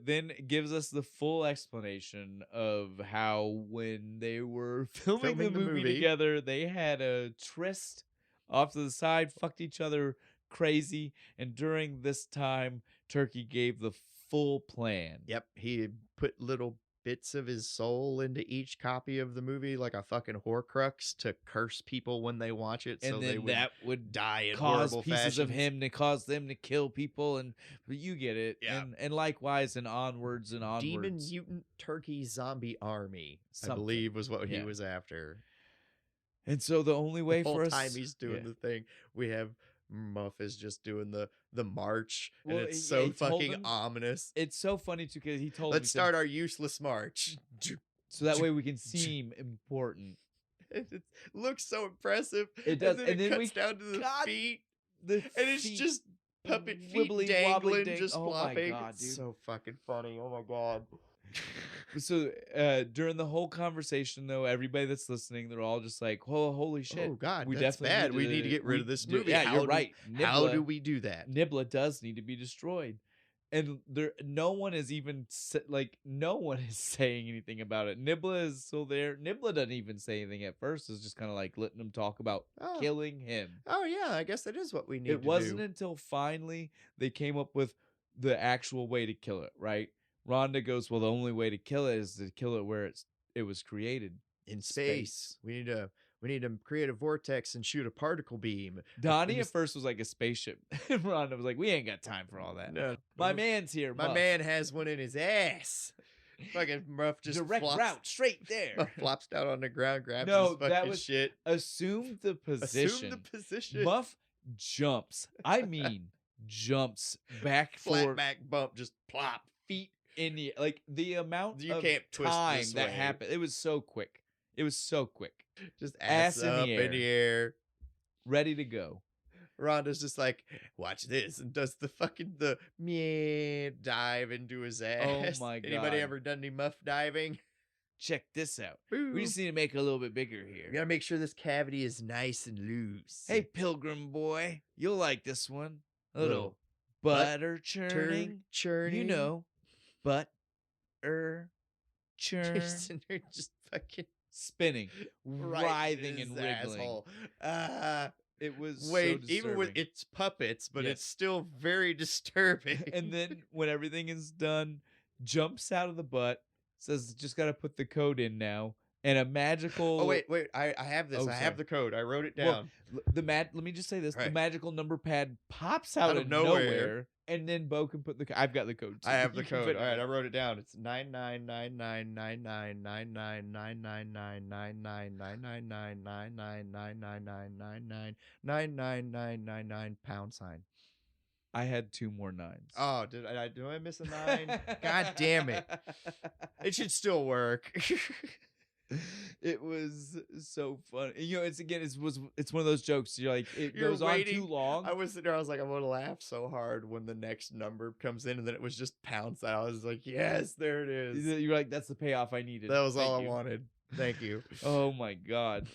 then gives us the full explanation of how when they were filming the movie together, they had a tryst off to the side, fucked each other crazy, and during this time, Turkey gave the full plan. Yep, he put little bits of his soul into each copy of the movie, like a fucking Horcrux, to curse people when they watch it, and so then that would die in cause horrible pieces fashions. of him to cause them to kill people, and you get it. Yeah. And likewise, and onwards and onwards. Demon mutant turkey zombie army, Something. I believe, was what he was after. And so the only way the whole for us, time he's doing the thing, we have Muff is just doing the march, Well, and it's he so told fucking him- ominous. It's so funny too because he told Let's me start our useless march. so that way we can seem important. It looks so impressive. It does, and then it cuts we down to the feet, and it's just puppet feet wibbly, dangling, wobbly just oh flopping. My God, It's dude. so fucking funny. Oh my God. So during the whole conversation, though, everybody that's listening, they're all just like, "Oh, holy shit! Oh God, we that's definitely bad. We need to get rid of this movie. Yeah, you're right. How do we do that? Nibla does need to be destroyed, and no one is even no one is saying anything about it. Nibla is still there. Nibla doesn't even say anything at first. It's just kind of like letting them talk about killing him. Oh yeah, I guess that is what we need. It wasn't until finally they came up with the actual way to kill it, right? Rhonda goes, well, the only way to kill it is to kill it where it was created. In space. We need to create a vortex and shoot a particle beam. Donnie at first was like a spaceship. And Rhonda was like, we ain't got time for all that. No. My man's here, My man has one in his ass. Fucking Muff just direct route straight there. Muff flops down on the ground, grabs No, his fucking that was shit. Assume the position. Muff jumps. I mean, jumps back flat forward. back bump, just plop. Feet in the the amount you of can't twist time this that way. happened. It was so quick. Just ass up in the air, ready to go. Rhonda's just like, watch this, and does the meh dive into his ass. Oh my God. Anybody ever done any Muff diving? Check this out. Boom. We just need to make it a little bit bigger here. We gotta make sure this cavity is nice and loose. Hey, Pilgrim boy, you'll like this one. A little butter churning. Churning. You know, butter churn. Just fucking spinning, writhing, and wriggling. It was wait, so even with its puppets, but it's still very disturbing. And then when everything is done, jumps out of the butt, says, "Just got to put the code in now." And a magical. Oh wait! I have this. I have the code. I wrote it down. Well, let me just say this: right. The magical number pad pops out of nowhere, and then Bo can put the. I've got the code. I have the code. All right, I wrote it down. It's 9999999999999999999999999999999 I had 2 more 9s. Oh, did I miss a 9? God damn it! It should still work. It was so fun. You know, it's one of those jokes. You're like, it You're goes waiting. on too long. I was sitting there, I was like, I'm gonna laugh so hard when the next number comes in, and then it was just pounce out. I was like, yes, there it is. You're like, that's the payoff I needed. That was Thank all you. I wanted. Thank you. Oh my god.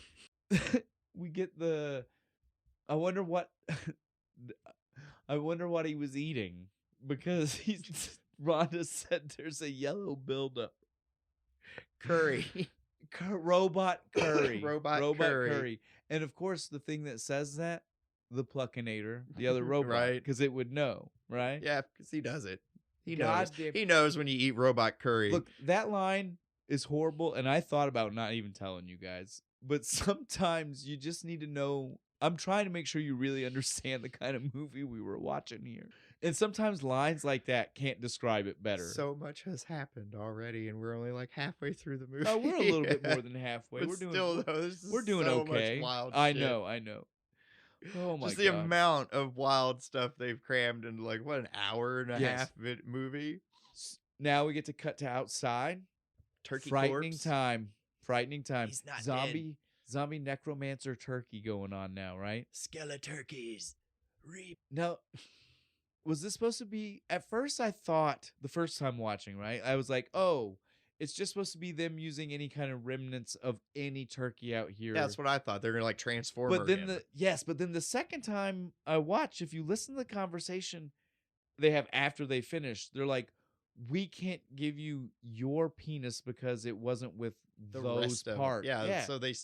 We get the. I wonder what. I wonder what he was eating, because Rhonda said there's a yellow buildup. Curry. Robot curry. Robot curry. And of course, the thing that says that, the Pluckinator, the other robot, Right. because it would know, right? Yeah, because he does it. He God knows. damn- He knows when you eat robot curry. Look, that line is horrible, and I thought about not even telling you guys. But sometimes you just need to know. I'm trying to make sure you really understand the kind of movie we were watching here. And sometimes lines like that can't describe it better. So much has happened already, and we're only like halfway through the movie. Oh, we're a little bit more than halfway. But We're doing still, though, this is we're doing so okay. much wild I shit. know. Oh my Just god. the amount of wild stuff they've crammed into like what, an hour and a Yes. half movie. Now we get to cut to outside. Turkey Frightening corpse. time. Frightening time. He's not Zombie necromancer turkey going on now, right? Skeleturkeys. Now, was this supposed to be? At first, I thought the first time watching, right? I was like, oh, it's just supposed to be them using any kind of remnants of any turkey out here. Yeah, that's what I thought. They're gonna like transform. But then but then the second time I watched, if you listen to the conversation they have after they finish, they're like, we can't give you your penis because it wasn't with those parts. Yeah, so they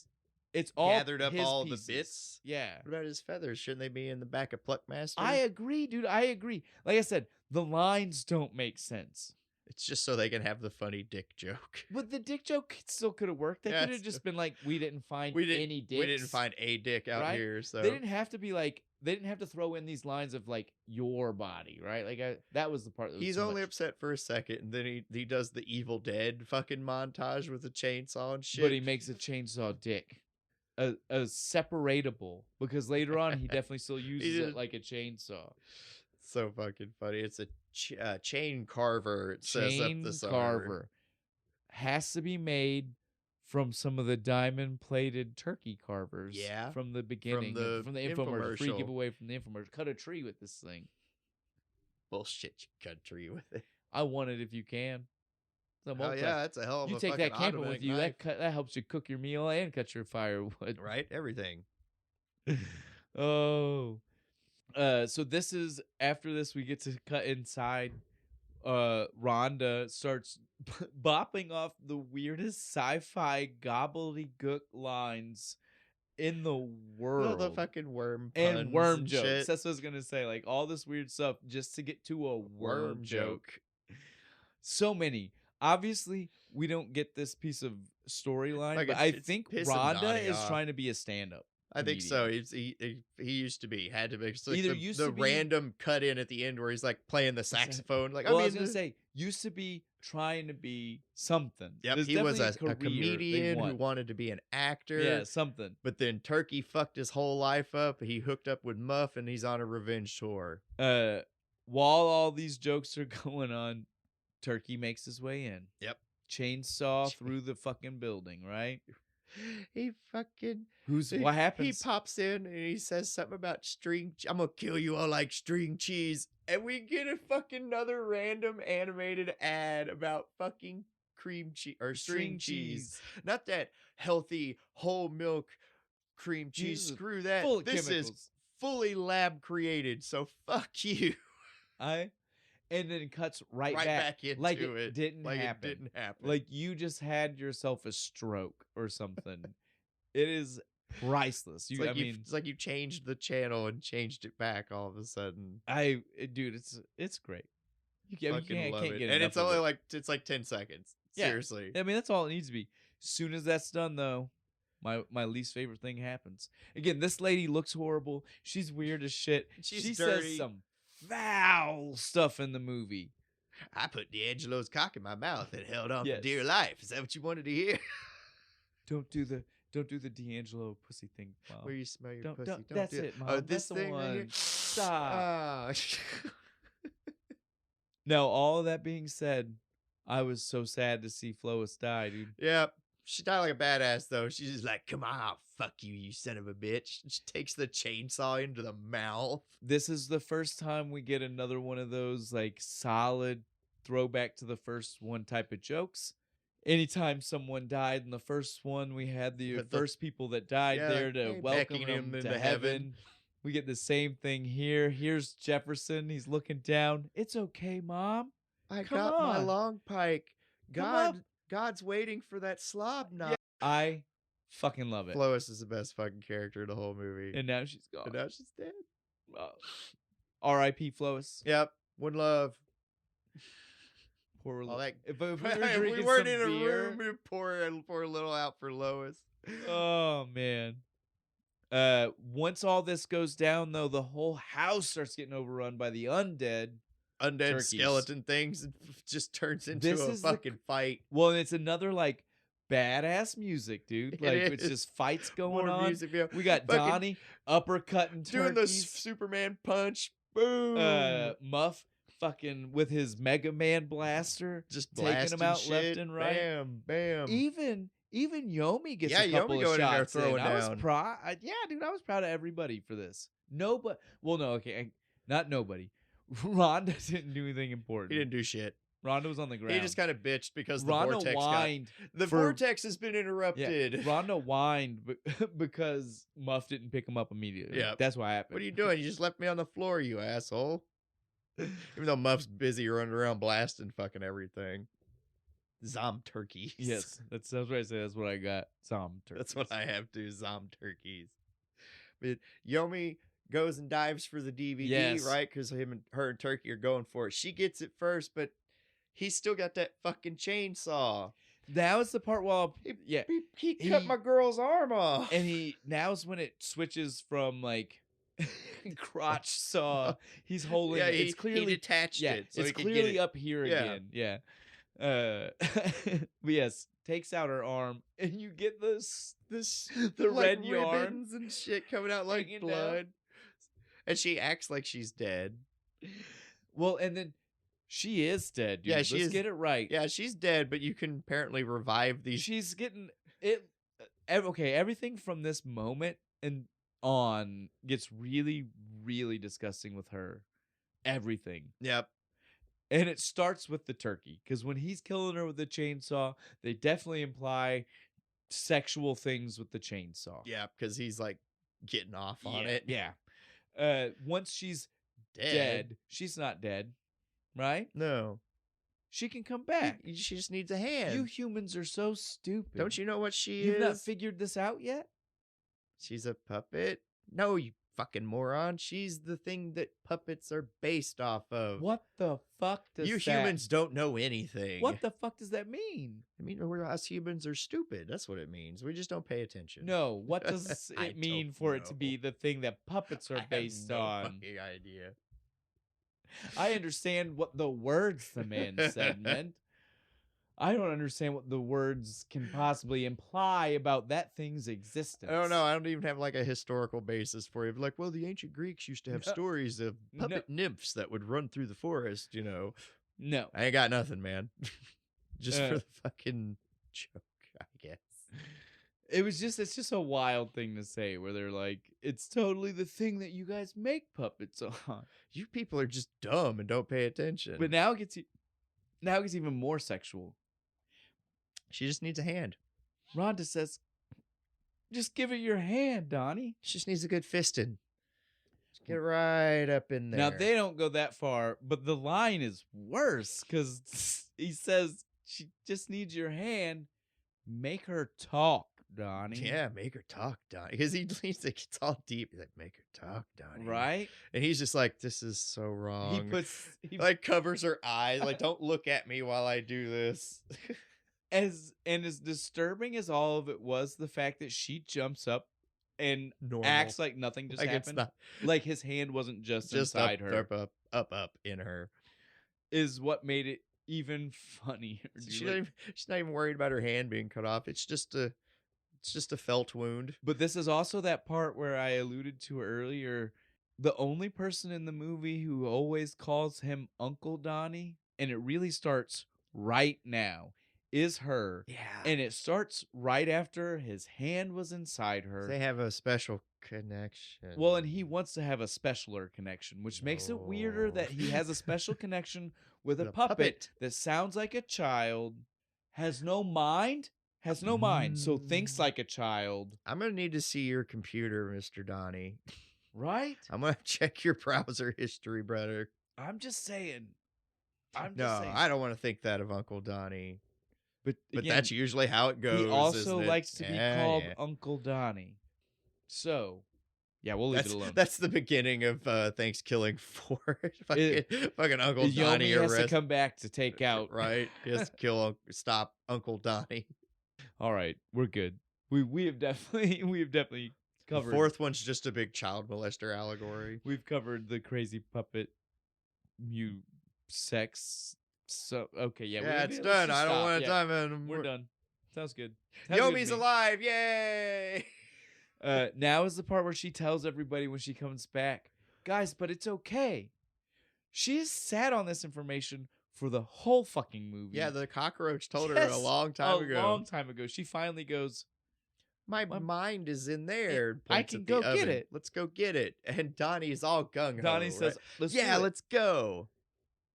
it's all gathered up his all pieces. the bits. Yeah. What about his feathers? Shouldn't they be in the back of Pluckmaster? I agree, dude. I agree. Like I said, the lines don't make sense. It's just so they can have the funny dick joke. But the dick joke still could have worked. They Yeah, could have just been like, we didn't find any dicks. We didn't find a dick out right? here, so They didn't have to be like, they didn't have to throw in these lines of like your body, right? Like that was the part that was he's too only much. upset for a second, and then he does the Evil Dead fucking montage with the chainsaw and shit. But he makes a chainsaw dick. A separatable, because later on he definitely still uses it like a chainsaw. So fucking funny. It's a chain carver. It says up the Chain carver has to be made from some of the diamond plated turkey carvers. Yeah, from the beginning, from the infomercial. Free giveaway from the infomercial. Cut a tree with this thing. Bullshit, you cut a tree with it. I want it if you can. Oh yeah, that's a hell of a you take fucking that camping with you. knife. That helps you cook your meal and cut your firewood. Right, everything. Oh, so this is after this we get to cut inside. Rhonda starts bopping off the weirdest sci-fi gobbledygook lines in the world. The fucking worm and puns worm and jokes. shit. That's what I was gonna say. Like all this weird stuff just to get to a worm joke. So many. Obviously, we don't get this piece of storyline, Like, but I think pissing Rhonda Naughty is off. trying to be a stand-up. I think so. comedian. He used to be, had to be. It's like Either the, used the to be- random cut in at the end where he's like playing the saxophone. Like, Well, I I was mean, gonna say used to be trying to be something. yep, There's he was definitely a career they comedian who want. wanted to be an actor. Yeah, something. But then Turkey fucked his whole life up. He hooked up with Muff, and he's on a revenge tour. While all these jokes are going on, Turkey makes his way in. Yep. Chainsaw through the fucking building, right? He fucking... What happens? He pops in and he says something about I'm gonna kill you all like string cheese. And we get a fucking another random animated ad about fucking cream cheese or string cheese. Not that healthy whole milk cream cheese. Jesus, Screw that. full of This chemicals. is fully lab created. So fuck you. And then cuts right back into like it. didn't Like happen. it didn't happen. Like you just had yourself a stroke or something. It is priceless. It's like you changed the channel and changed it back all of a sudden. Dude, it's great. You Fucking can't love it. get And enough it's of only it. like it's like 10 seconds. Yeah. Seriously. I mean, that's all it needs to be. Soon as that's done, though, my least favorite thing happens. Again, this lady looks horrible. She's weird as shit. She's she dirty. says some foul stuff in the movie. I put D'Angelo's cock in my mouth and held on Yes. for dear life. Is that what you wanted to hear? Don't do the D'Angelo pussy thing, Mom. Where you smell your Don't- pussy. don't- Don't that's do it, Mom. Oh, That's this the thing right here. one. Stop. Ah. Now, all of that being said, I was so sad to see Flois die, dude. Yep. She died like a badass, though. She's just like, come on, fuck you, you son of a bitch. She takes the chainsaw into the mouth. This is the first time we get another one of those like solid throwback to the first one type of jokes. Anytime someone died in the first one, we had the first people that died there to welcome him to heaven. We get the same thing here. Here's Jefferson. He's looking down. It's okay, Mom. I got my long pike. God's waiting for that slob knob. Yeah, I fucking love it. Lois is the best fucking character in the whole movie. And now she's gone. And now she's dead. R.I.P. Lois. Yep. One love. Poor All that, if we weren't in a room, we'd pour a little out for Lois. Oh, man. Once all this goes down, though, the whole house starts getting overrun by the undead turkeys. Skeleton things. It just turns into a fucking fight. Well, and it's another, like, badass music, dude. Like, it's just fights going on. Music video. We got Donnie uppercutting turkeys. Doing the Superman punch. Boom. Muff fucking with his Mega Man blaster. Just taking them out shit. Left and right. Bam, bam. Even Yomi gets a couple of shots in. Throwing down. I was proud. Dude, I was proud of everybody for this. Nobody. Well, no, okay, not nobody. Rhonda didn't do anything important. He didn't do shit. Rhonda was on the ground. He just kind of bitched because the Rhonda vortex whined. Vortex has been interrupted. Yeah, Rhonda whined because Muff didn't pick him up immediately. Yeah, that's what happened. What are you doing? You just left me on the floor, you asshole. Even though Muff's busy running around blasting fucking everything. Zom turkeys. Yes, that's what I said. That's what I got. Zom turkeys. That's what I have too. Zom turkeys. But Yomi goes and dives for the DVD, right? Because her and Turkey are going for it. She gets it first, but he's still got that fucking chainsaw. That was the part while he cut my girl's arm off. And now's when it switches from like crotch saw. He's holding it. It's clearly he detached it. So it's clearly up here again. Yeah. But yes, takes out her arm, and you get the like red yarn and shit coming out like blood. Down. And she acts like she's dead. Well, and then she is dead, dude. Yeah, Let's get it right. Yeah, she's dead, but you can apparently revive these. She's getting it. Okay, everything from this moment and on gets really, really disgusting with her. Everything. Yep. And it starts with the turkey, because when he's killing her with the chainsaw, they definitely imply sexual things with the chainsaw. Yeah, because he's like getting off on it. Yeah. Once she's dead, she's not dead, right? No. She can come back. She just needs a hand. You humans are so stupid. Don't you know what she is? You've not figured this out yet? She's a puppet? No, you fucking moron. She's the thing that puppets are based off of. What the fuck does you humans don't know anything. What the fuck does that mean? I mean, us humans are stupid. That's what it means. We just don't pay attention. No, what does it mean for it to be the thing that puppets are based on? Fucking idea. I understand what the words the man said meant. I don't understand what the words can possibly imply about that thing's existence. I don't know. I don't even have like a historical basis for you. Like, well, the ancient Greeks used to have stories of puppet nymphs that would run through the forest, you know. No. I ain't got nothing, man. Just for the fucking joke, I guess. It's just a wild thing to say where they're like, it's totally the thing that you guys make puppets on. You people are just dumb and don't pay attention. But now it gets even more sexual. She just needs a hand. Rhonda says, just give it your hand, Donnie. She just needs a good fisting. Just get right up in there. Now, they don't go that far, but the line is worse because he says, she just needs your hand. Make her talk, Donnie. Yeah, make her talk, Donnie. Because he's like, it's all deep. He's like, make her talk, Donnie. Right? And he's just like, this is so wrong. He like covers her eyes. Like, don't look at me while I do this. As disturbing as all of it was, the fact that she jumps up and acts like nothing just happened. Like his hand wasn't just inside her. Up in her. Is what made it even funnier. She's not even worried about her hand being cut off. It's just a felt wound. But this is also that part where I alluded to earlier. The only person in the movie who always calls him Uncle Donnie, and it really starts right now, is her. Yeah. And it starts right after his hand was inside her. They have a special connection. Well, and he wants to have a specialer connection, which makes it weirder that he has a special connection with a puppet that sounds like a child, has no mind, so thinks like a child. I'm going to need to see your computer, Mr. Donnie. Right? I'm going to check your browser history, brother. I'm just saying. I don't want to think that of Uncle Donnie. But again, that's usually how it goes. He also isn't it? likes to be called Uncle Donnie. So, yeah, we'll leave it alone. That's the beginning of Thankskilling 4. fucking Uncle Donnie has to come back to take out. Right? He has to stop Uncle Donnie. All right, we're good. We have definitely covered. The fourth one's just a big child molester allegory. We've covered the crazy puppet sex. So okay, yeah, it's done. I don't want to time it. We're done. Sounds good. Yomi's alive! Yay! Now is the part where she tells everybody when she comes back, guys, but it's okay. She's sat on this information for the whole fucking movie. Yeah, the cockroach told her a long time ago. A long time ago. She finally goes, my mind is in there. I can go get it. Let's go get it. And Donnie's all gung-ho. Donnie says, let's go.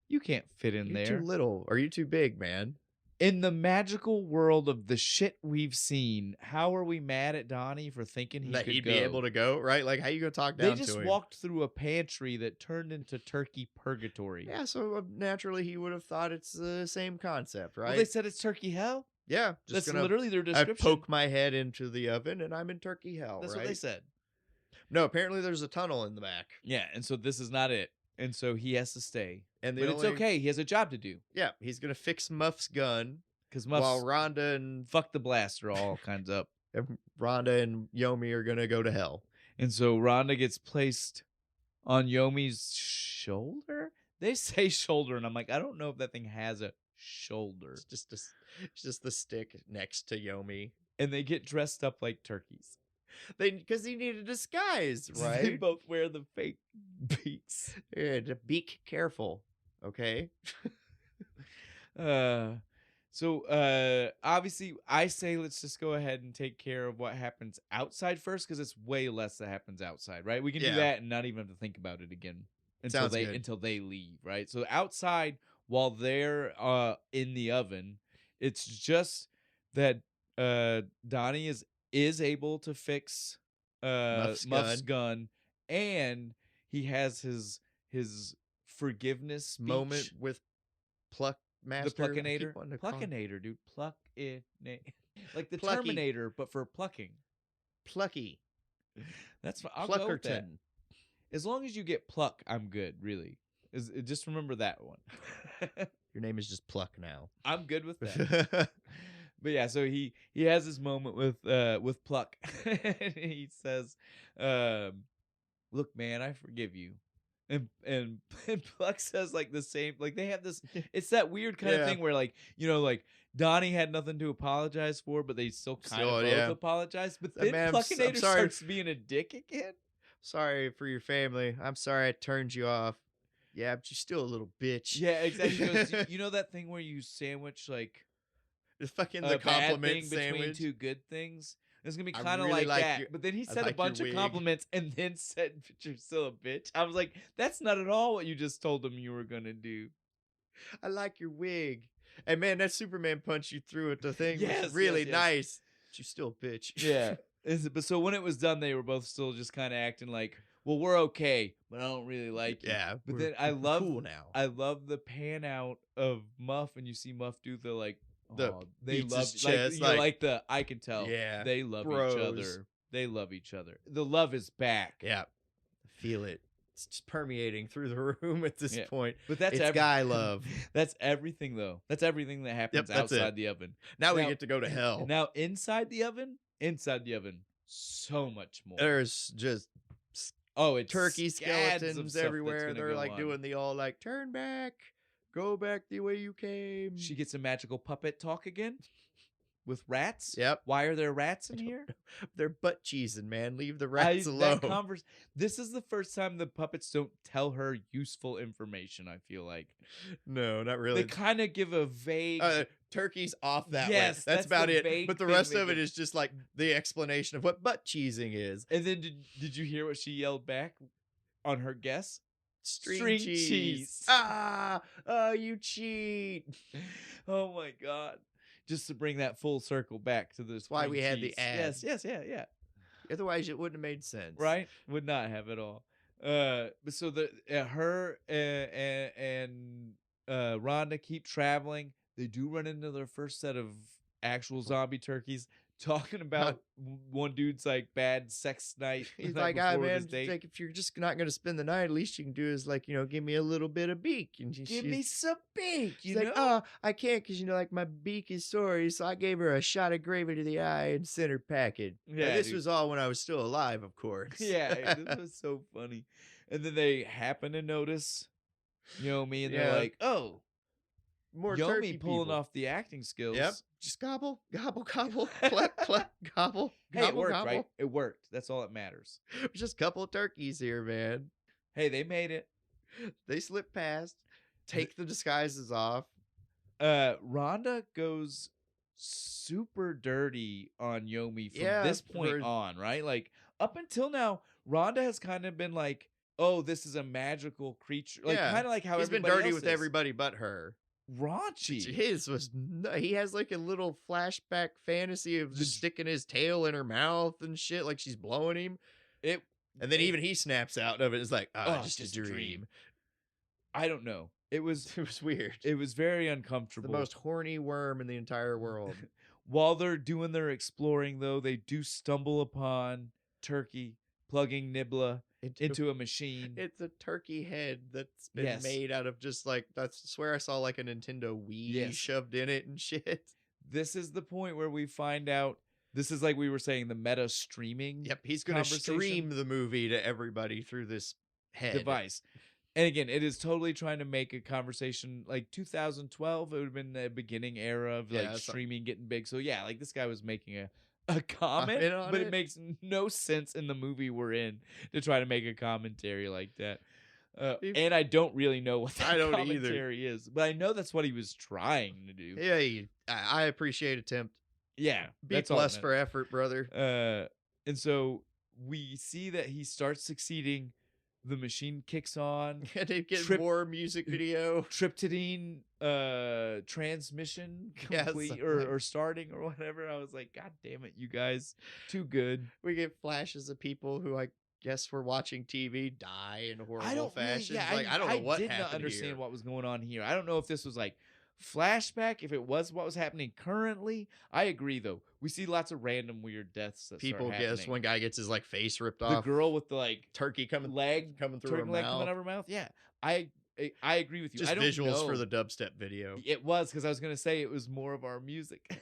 You can't fit in there. You're too little. Or you too big, man. In the magical world of the shit we've seen, how are we mad at Donnie for thinking he'd be able to go, right? Like, how you gonna talk down to him? They just walked through a pantry that turned into turkey purgatory. Yeah, so naturally he would have thought it's the same concept, right? Well, they said it's turkey hell. Yeah, that's literally their description. I poke my head into the oven and I'm in turkey hell. That's right? what they said. No, apparently there's a tunnel in the back. Yeah, and so this is not it. And so he has to stay. But it's okay. He has a job to do. Yeah, he's going to fix Muff's gun. Because while Rhonda and... Fuck the blaster all kinds up. And Rhonda and Yomi are going to go to hell. And so Rhonda gets placed on Yomi's shoulder? They say shoulder, and I'm like, I don't know if that thing has a shoulder. It's just the stick next to Yomi. And they get dressed up like turkeys. Because he needed a disguise, right? They both wear the fake beaks. Yeah, beak careful, okay? So obviously I say let's just go ahead and take care of what happens outside first, because it's way less that happens outside, right? We can do that and not even have to think about it again until they leave, right? So outside, while they're in the oven, it's just that Donnie is able to fix Muff's gun, and he has his forgiveness moment with Master. The Pluckinator, dude. Like the Plucky. Terminator, but for plucking. Plucky. That's what I'll go with that. As long as you get Pluck, I'm good, really. Just remember that one. Your name is just Pluck now. I'm good with that. But yeah, so he has this moment with Pluck. And he says, look, man, I forgive you. And Pluck says like the same, like they have this, it's that weird kind of thing where like, like Donnie had nothing to apologize for, but they still kind of both apologize. But then Pluckinator starts being a dick again. Sorry for your family. I'm sorry I turned you off. Yeah, but you're still a little bitch. Yeah, exactly. He goes, you know that thing where you sandwich like the compliment between sandwich? Two good things? It's gonna be kind of like that. But then he said a bunch of compliments and then said, but you're still a bitch. I was like, that's not at all what you just told him you were gonna do. I like your wig. And man, that Superman punch you threw at the thing was really nice. But you still a bitch. Yeah. But so when it was done, they were both still just kind of acting like, well, we're okay, but I don't really like you. Yeah. But then I love cool now. I love the pan out of Muff, and you see Muff do the like, they love chest, like the I can tell. Yeah, they love each other. They love each other. The love is back. Yeah, feel it. It's just permeating through the room at this point. But that's guy love. That's everything, though. That's everything that happens outside the oven. Now we get to go to hell. Now inside the oven, so much more. There's just it's turkey skeletons everywhere. They're like doing the all like turn back. Go back the way you came. She gets a magical puppet talk again. with rats. Yep. Why are there rats in here? They're butt cheesing, man. Leave the rats alone. This is the first time the puppets don't tell her useful information, I feel like. No, not really. They kind of give a vague... turkey's off that way. Yes, That's about the it. vague But the thing rest they of it give. is just like the explanation of what butt cheesing is. And then did you hear what she yelled back on her guess? String cheese. You cheat. Oh my God. Just to bring that full circle back to this. That's why we had the ad. Yes, yeah. Otherwise, it wouldn't have made sense. Right? Would not have at all. But so her and Rhonda keep traveling. They do run into their first set of actual zombie turkeys. Talking about one dude's like bad sex night. He's like, man, like, if you're just not going to spend the night, at least you can do is like, give me a little bit of beak. And give me some beak. She's like, oh, I can't because, like my beak is sore. So I gave her a shot of gravy to the eye and sent her packing. Yeah, now, this was all when I was still alive, of course. Yeah, this was so funny. And then they happen to notice Yomi, and they're like, oh, more Yomi turkey pulling people. off the acting skills. Yep. Just gobble, gobble, gobble, cluck, cluck, gobble, Hey, gobble, it worked, gobble. right? It worked. That's all that matters. Just a couple of turkeys here, man. Hey, they made it. They slip past, take the disguises off. Rhonda goes super dirty on Yomi from this point on, right? Like, up until now, Rhonda has kind of been like, oh, this is a magical creature. Like, kind of like how he's been dirty with everybody but her. Raunchy. His was he has like a little flashback fantasy of just sticking his tail in her mouth and shit, like she's blowing him. And then even he snaps out of it. It's like, just a dream. I don't know. It was weird. It was very uncomfortable. The most horny worm in the entire world. While they're doing their exploring, though, they do stumble upon Turkey plugging Nibla into a machine. It's a turkey head that's been made out of just like, I swear I saw like a Nintendo Wii shoved in it and shit. This is the point where we find out, this is like we were saying, the meta streaming. Yep, he's going to stream the movie to everybody through this head device. And again, it is totally trying to make a conversation like 2012. It would have been the beginning era of like streaming getting big. So yeah, like this guy was making a comment, but it makes no sense in the movie we're in to try to make a commentary like that. And I don't really know what that commentary is, but I know that's what he was trying to do. Yeah, I appreciate attempt. Yeah, B+ for effort, brother. And so we see that he starts succeeding. The machine kicks on. And it gets more music video. Triptidine transmission complete or starting or whatever. I was like, God damn it, you guys. Too good. We get flashes of people who I guess were watching TV die in horrible fashion. I don't know what happened. I did not understand what was going on here. I don't know if this was like flashback, if it was what was happening currently. I agree though. We see lots of random weird deaths that people guess one guy gets his like face ripped The off. girl with the like turkey coming through her leg mouth. coming out of her mouth. Yeah. I agree with you. Just visuals for the dubstep video. It was, because I was gonna say it was more of our music.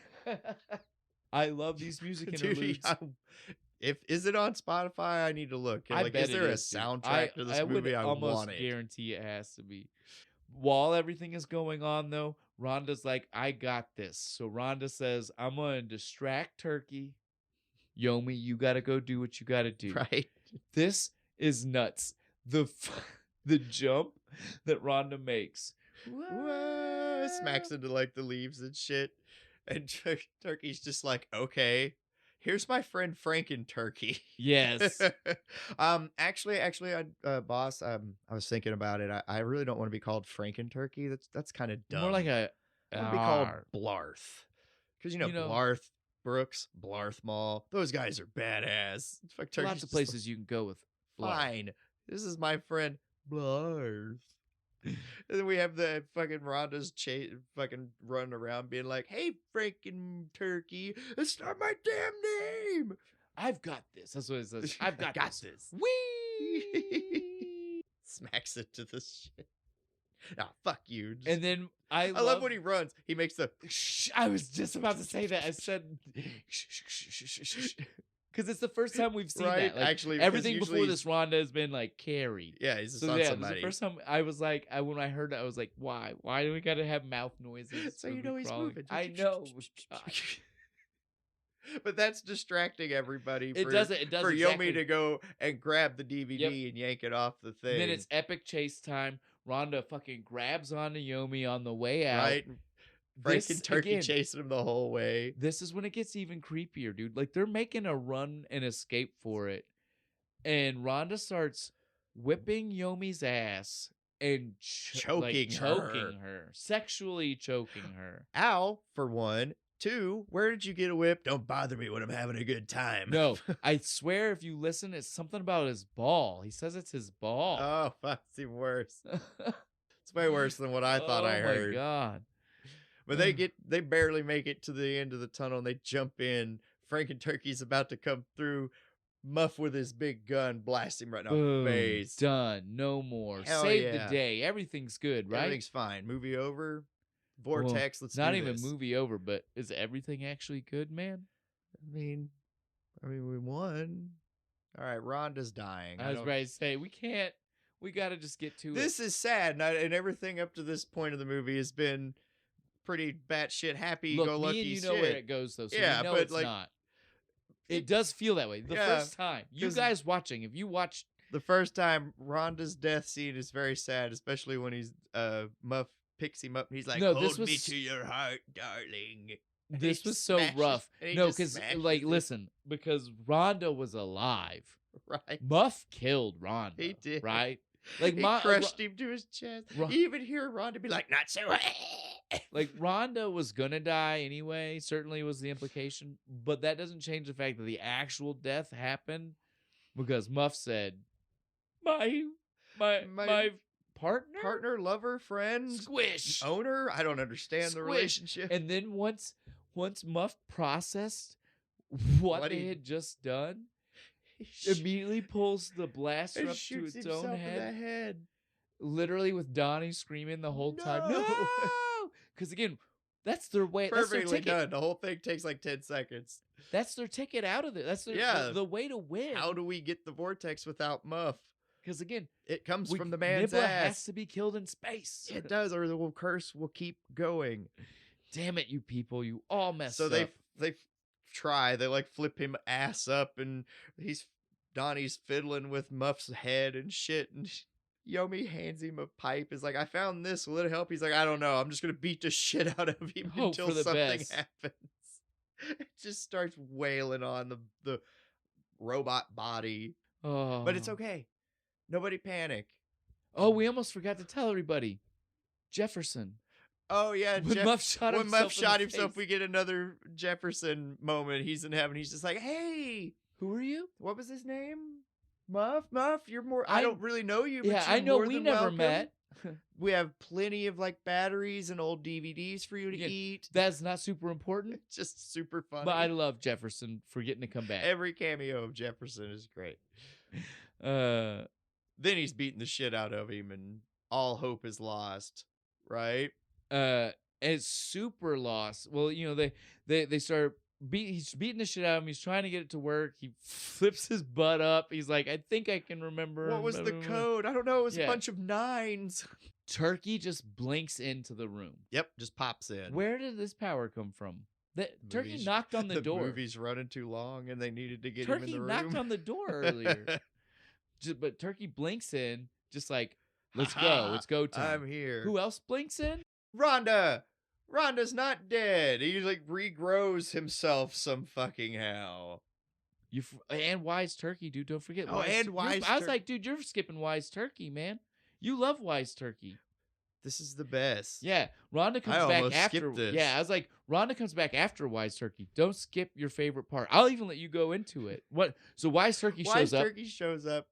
I love these music interludes. Is it on Spotify? I need to look. Like, is there a soundtrack to this movie? I almost guarantee it has to be. While everything is going on, though, Rhonda's like, I got this. So Rhonda says, I'm going to distract Turkey. Yomi, you got to go do what you got to do. Right. This is nuts. The jump that Rhonda makes. Whoa, smacks into like the leaves and shit. And Turkey's just like, okay. Here's my friend Franken Turkey. Yes. Actually, boss, I was thinking about it. I really don't want to be called Franken Turkey. That's kind of dumb. More like I want to be called Blarth. Because, Blarth, Brooks, Blarth Mall. Those guys are badass. Lots of places you can go with Blarth. Fine. This is my friend Blarth. And then we have the fucking Rhonda's fucking running around being like, hey, Franken Turkey, it's not my damn name. I've got this. That's what it says. I've got this. Whee! Smacks it to the shit. Fuck you. And then I love when he runs. He makes the... I was just about to say that. I said... Because it's the first time we've seen that. Like, actually, everything before this Rhonda has been like carried. Yeah, he's just on somebody. The first time I was like, when I heard it, I was like, why? Why do we gotta have mouth noises? So he's moving. I know. But that's distracting everybody It for, does it. It does for exactly. Yomi to go and grab the DVD and yank it off the thing. And then it's epic chase time. Rhonda fucking grabs onto Yomi on the way out. Right? Frank and Turkey chasing him the whole way. This is when it gets even creepier, dude. Like, they're making a run and escape for it. And Rhonda starts whipping Yomi's ass and choking her. Sexually choking her. Al, for one. 2, where did you get a whip? Don't bother me when I'm having a good time. No, I swear if you listen, it's something about his ball. He says it's his ball. Oh, that's even worse. It's way worse than what I thought I heard. Oh my God. But they barely make it to the end of the tunnel and they jump in. Frank and Turkey's about to come through. Muff with his big gun blast him right in the face. Done. No more. Hell Save the day. Everything's good, right? Everything's fine. Movie over. Vortex, let's do this. Not even movie over, but is everything actually good, man? I mean, we won. All right, Rhonda's dying. I was ready to say, we got to just get to it. This is sad, and everything up to this point of the movie has been pretty batshit happy-go-lucky me and you shit. know where it goes, though, so yeah, we know but it's not. It does feel that way. The first time. You guys watching, if you watch... The first time, Rhonda's death scene is very sad, especially when he's Muff picks him up and he's like, hold me to your heart, darling. This was so rough. No, because, like, listen, because Rhonda was alive. Right. Muff killed Rhonda. He did. Right? Like, he crushed him to his chest. You even hear Rhonda be like, not so. Like, Rhonda was gonna die anyway, certainly was the implication, but that doesn't change the fact that the actual death happened because Muff said, my partner, lover, friend, squish, owner. I don't understand the relationship. And then once Muff processed what they had just done, immediately pulls the blaster up to its own head. Literally with Donnie screaming the whole time, no! Because again, that's their way. Perfectly that's their ticket. done. The whole thing takes like 10 seconds. That's their ticket out of it. That's the way to win. How do we get the vortex without Muff? Because again, it comes from the man's Nibbler ass. has to be killed in space. It does, or the curse will keep going. Damn it, you people! You all messed up. So they try. They like flip him ass up, and Donnie's fiddling with Muff's head and shit, and Yomi hands him a pipe. Is like, I found this. Will it help? He's like, I don't know. I'm just gonna beat the shit out of him until something happens. It just starts wailing on the robot body. Oh. But it's okay. Nobody panic. Oh, we almost forgot to tell everybody. Jefferson. Oh yeah, when Muff shot himself, we get another Jefferson moment. He's in heaven. He's just like, hey, who are you? What was his name? Muff, you're more. I don't really know you. But yeah, you're I know more we than never welcome. met. We have plenty of like batteries and old DVDs for you to eat. That's not super important. It's just super funny. But I love Jefferson for getting to come back. Every cameo of Jefferson is great. Then he's beating the shit out of him, and all hope is lost. Right? It's super lost. Well, you know, they start he's beating the shit out of him. He's trying to get it to work. He flips his butt up. He's like, I think I can remember. What was the code? I don't know. It was a bunch of 9s. Turkey just blinks into the room. Yep, just pops in. Where did this power come from? Turkey knocked on the door. The movie's running too long, and they needed to get Turkey him in the room. knocked on the door earlier. But Turkey blinks in, just like, let's go. It's go time. I'm here. Who else blinks in? Rhonda. Rhonda's not dead. He like regrows himself some fucking how. And Wise Turkey, dude. Don't forget. And Wise. I was like, dude, you're skipping Wise Turkey, man. You love Wise Turkey. This is the best. Yeah, Rhonda comes back after. This. Yeah, I was like, Rhonda comes back after Wise Turkey. Don't skip your favorite part. I'll even let you go into it. What? So Wise Turkey shows up. Wise Turkey shows up.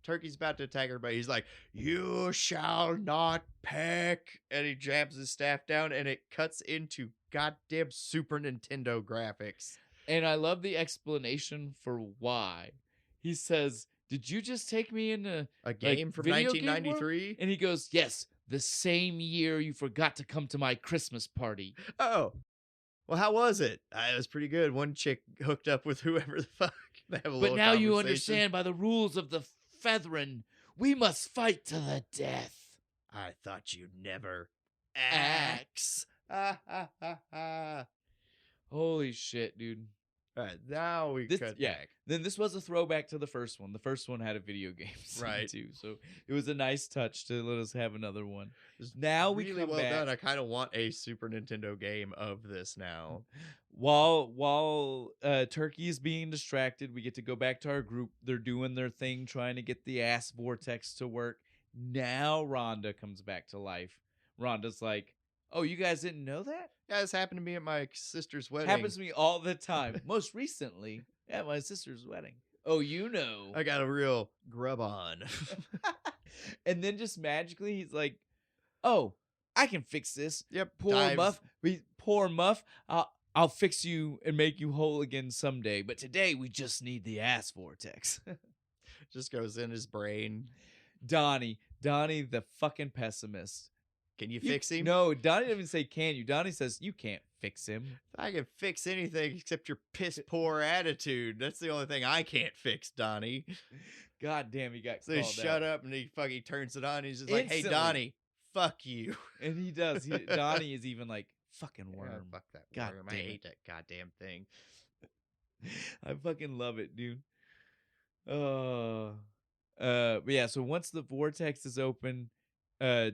Turkey's about to attack everybody. He's like, you shall not peck. And he jabs his staff down, and it cuts into goddamn Super Nintendo graphics. And I love the explanation for why. He says, did you just take me in a game from 1993? And he goes, yes, the same year you forgot to come to my Christmas party. Oh. Well, how was it? It was pretty good. One chick hooked up with whoever the fuck. They have a but now you understand by the rules of the Featherin, we must fight to the death. I thought you'd never axe. Holy shit, dude. All right, now we cut back. Then this was a throwback to the first one. The first one had a video game scene too, so it was a nice touch to let us have another one. Now we really come well back. done. I kind of want a Super Nintendo game of this now. While Turkey is being distracted, we get to go back to our group. They're doing their thing, trying to get the ass vortex to work. Now Rhonda comes back to life. Rhonda's like, "Oh, you guys didn't know that? Yeah, this happened to me at my sister's wedding. Happens to me all the time. Most recently at my sister's wedding. Oh, you know. I got a real grub on." And then just magically, he's like, "Oh, I can fix this. Yep. Poor Muff. I'll fix you and make you whole again someday. But today we just need the ass vortex." Just goes in his brain. Donnie, the fucking pessimist. Can you fix him? No, Donnie doesn't even say can you. Donnie says you can't fix him. I can fix anything except your piss poor attitude. That's the only thing I can't fix, Donnie. God damn, he got so he called shut out. up and he fucking turns it on. He's just like, Instantly. "Hey, Donnie, fuck you." And he does. Donnie is even like, "Fucking worm. Yeah, fuck that God worm. I damn hate that goddamn thing. I fucking love it, dude. But yeah, so once the vortex is open,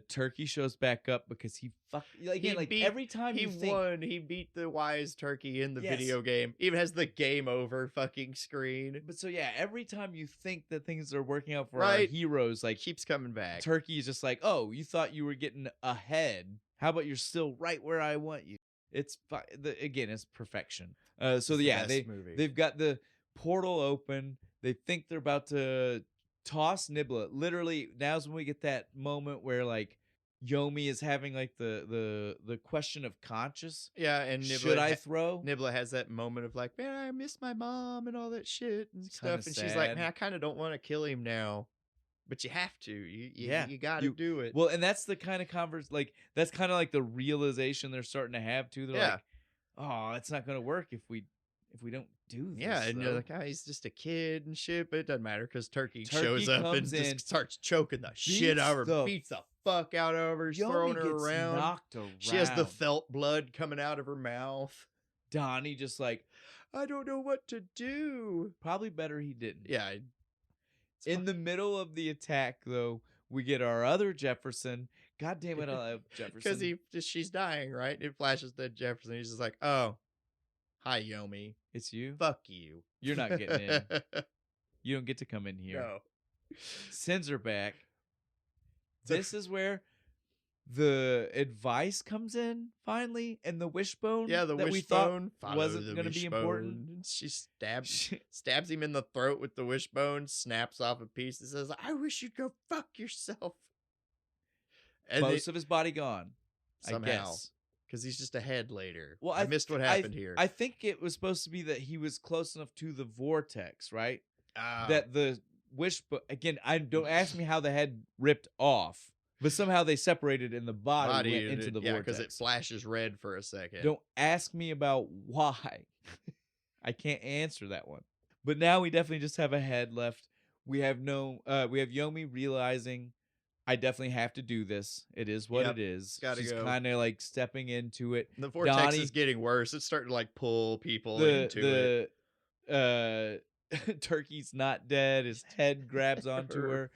Turkey shows back up because every time he won, he beat the wise turkey in the video game. Even has the game over fucking screen. But so yeah, every time you think that things are working out for our heroes, like keeps coming back. Turkey is just like, "Oh, you thought you were getting ahead. How about you're still right where I want you?" It's again, it's perfection. They've got the portal open. They think they're about to toss Nibla. Literally, now's when we get that moment where like Yomi is having like the question of conscience. Yeah, and Nibla, should I throw? Nibla has that moment of like, "Man, I miss my mom and all that shit and stuff." And she's like, "Man, I kind of don't want to kill him now." But you have to. You got to do it. Well, and that's the kind of that's kind of like the realization they're starting to have too. They're like, "Oh, it's not going to work if we don't do this." Yeah, and you're like, "Oh, he's just a kid and shit," but it doesn't matter because Turkey shows up and just starts choking the shit out of her, beats the fuck out of her, throwing her around. Knocked around. She has the felt blood coming out of her mouth. Donnie just like, "I don't know what to do." Probably better he didn't. Yeah. In the middle of the attack, though, we get our other Jefferson. God damn it, I love Jefferson. Because she's dying, right? It flashes to Jefferson. He's just like, "Oh, hi, Yomi. It's you? Fuck you. You're not getting in. You don't get to come in here." No. Sends her back. This is where the advice comes in, finally, and the wishbone the that wishbone we thought wasn't going to be important. She stabs him in the throat with the wishbone, snaps off a piece, and says, "I wish you'd go fuck yourself." And most of his body gone, somehow. I guess. Because he's just a head later. Well, I missed what happened here. I think it was supposed to be that he was close enough to the vortex, right? That the wishbone, again, don't ask me how the head ripped off, but somehow they separated and the body went into the vortex. Yeah, because it flashes red for a second. Don't ask me about why. I can't answer that one. But now we definitely just have a head left. We have Yomi realizing, "I definitely have to do this. It is what it is." She's kind of like stepping into it. The vortex is getting worse. It's starting to like pull people into it. Turkey's not dead. His head grabs onto her.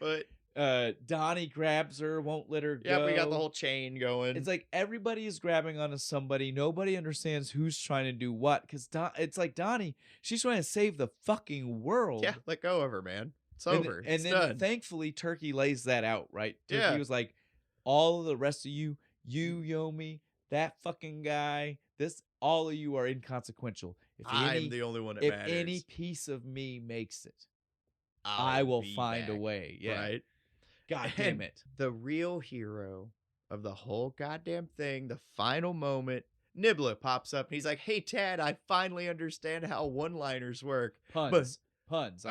Donnie grabs her, won't let her go. Yeah, we got the whole chain going. It's like everybody is grabbing onto somebody. Nobody understands who's trying to do what. Because it's like Donnie, she's trying to save the fucking world. Yeah, let go of her, man. It's over. And then done. Thankfully, Turkey lays that out, right? Turkey was like, all of the rest of you, Yomi, that fucking guy, all of you are inconsequential. I'm the only one that matters. If any piece of me makes it, I will find a way. Yeah. Right? God damn it. The real hero of the whole goddamn thing, the final moment, Nibla pops up and he's like, "Hey, Tad, I finally understand how one-liners work." Puns. Puns.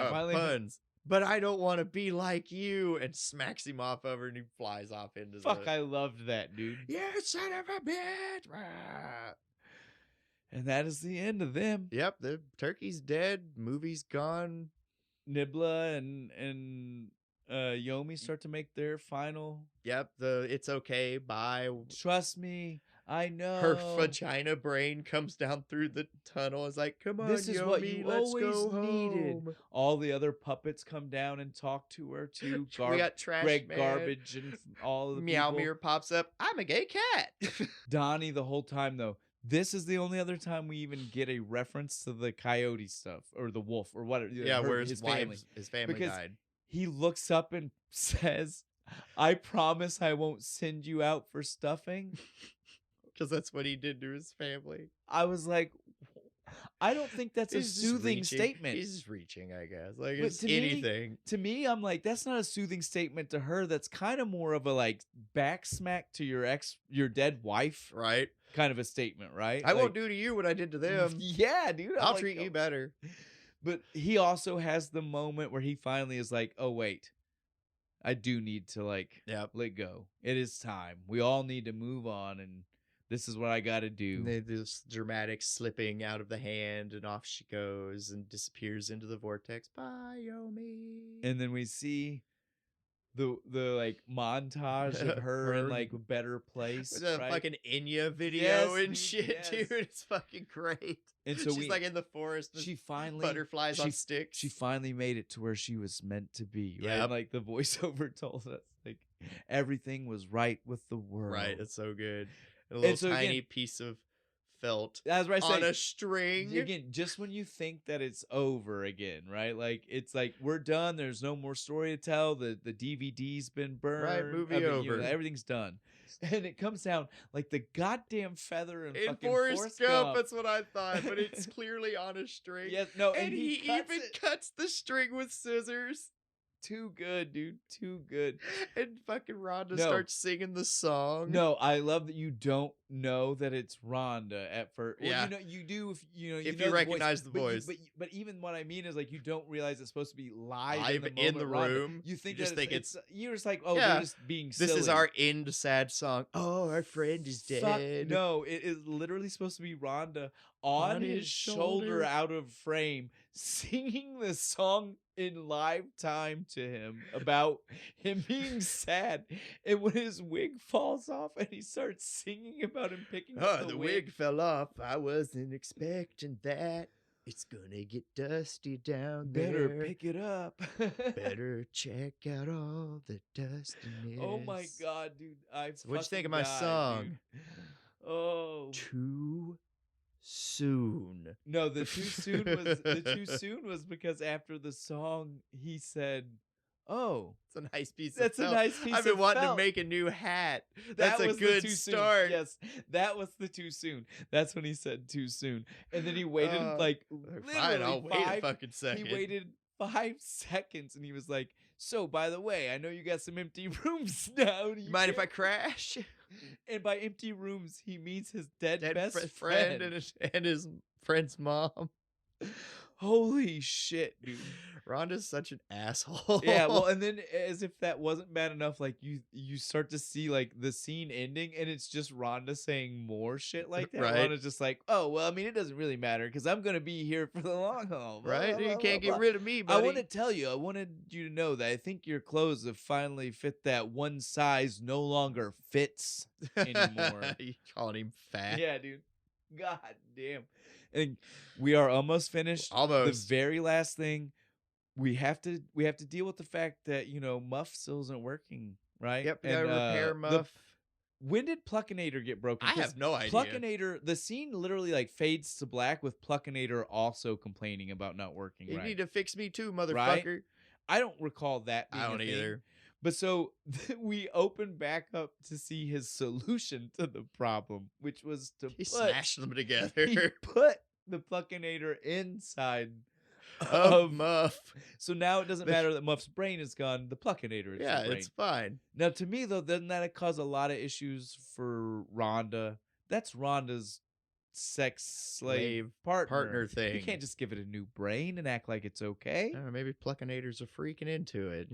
"But I don't want to be like you," and smacks him off over and he flies off into I loved that, dude. "You son of a bitch." And that is the end of them. Yep, the turkey's dead. Movie's gone. Nibla and Yomi start to make their final. Yep, it's okay. Bye. Trust me, I know. Her vagina brain comes down through the tunnel. It's like, come on, This is what Yomi, you let's always go needed. home. All the other puppets come down and talk to her too. We got Trash Greg Man. Garbage and all of the Meow people. Mirror pops up. I'm a gay cat. Donnie the whole time though. This is the only other time we even get a reference to the coyote stuff or the wolf or whatever. Yeah, where his family. His family Because died. he looks up and says, "I promise I won't send you out for stuffing." Because that's what he did to his family. I was like, I don't think that's a soothing statement. He's just reaching, I guess. Like, But it's anything. To me, I'm like, that's not a soothing statement to her. That's kind of more of a like back smack to your dead wife, Right? kind of a statement, right? I won't do to you what I did to them. Yeah, dude. I'll treat you better. But he also has the moment where he finally is like, oh, wait, I do need to like let go. It is time. We all need to move on, and this is what I got to do. And they do this dramatic slipping out of the hand, and off she goes and disappears into the vortex. Bye, Yomi. And then we see the like montage of her in like a better place. With a right? fucking Enya video and dude, shit, dude. It's fucking great. And so she's like in the forest. She finally butterflies on sticks. She finally made it to where she was meant to be. Right? Yep. And like the voiceover told us, like everything was right with the world. Right. It's so good. A little tiny piece of felt on a string. Again, just when you think that it's over again, right? Like it's like we're done. There's no more story to tell. The DVD's been burned. Right, movie over. Everything's done. And it comes down like the goddamn feather and fucking Forrest Gump. That's what I thought, but it's clearly on a string. Yes, no, and he even cuts the string with scissors. Too good, dude. Too good. And fucking Rhonda starts singing the song. No, I love that you don't know that it's Rhonda at first. Well, yeah, you do if you recognize the voice. But even what I mean is like you don't realize it's supposed to be live in the room. You think you just think it's you're just like, oh, they're just being silly. This is our end sad song. Oh, our friend is dead. No, it is literally supposed to be Rhonda on his shoulder out of frame singing the song in live time to him about him being sad. And when his wig falls off and he starts singing about him picking up the wig fell off. I wasn't expecting that. It's gonna get dusty down there. Better pick it up. Better check out all the dustiness. Oh my god, dude. So what'd you think of my song? Dude. Oh. Too soon. No, the too soon was because after the song he said, "Oh, it's a nice piece that's of felt. A nice piece I've been of wanting felt. to make a new hat. That's a good start." Yes, that was the too soon. That's when he said too soon. And then he waited fine, I'll wait a fucking second. He waited 5 seconds and he was like, "So, by the way, I know you got some empty rooms now. Mind if I crash?" And by empty rooms, he means his dead best friend and his friend's mom. Holy shit, dude. Rhonda's such an asshole. Yeah, well, and then as if that wasn't bad enough, like you start to see like the scene ending and it's just Rhonda saying more shit like that. Right. Rhonda's just like, oh, well, I mean, it doesn't really matter because I'm going to be here for the long haul. Right? You can't get rid of me, buddy. I want to tell you, I wanted you to know that I think your clothes have finally fit that one size no longer fits anymore. You calling him fat? Yeah, dude. God damn. And we are almost finished. Almost. The very last thing. We have to deal with the fact that, Muff still isn't working, right? Yep, we gotta repair Muff. When did Pluckinator get broken? I have no idea. Pluckinator, the scene literally like fades to black with Pluckinator also complaining about not working. You right? need to fix me too, motherfucker. Right? I don't recall that being I don't a thing. either. But so we open back up to see his solution to the problem, which was to smash them together. He put the Pluckinator inside of Muff. So now it doesn't matter that Muff's brain is gone. The Pluckinator is the brain. It's fine. Now, to me, though, doesn't that cause a lot of issues for Rhonda? That's Rhonda's sex slave partner thing. You can't just give it a new brain and act like it's okay. I don't know, maybe Pluckinators are freaking into it.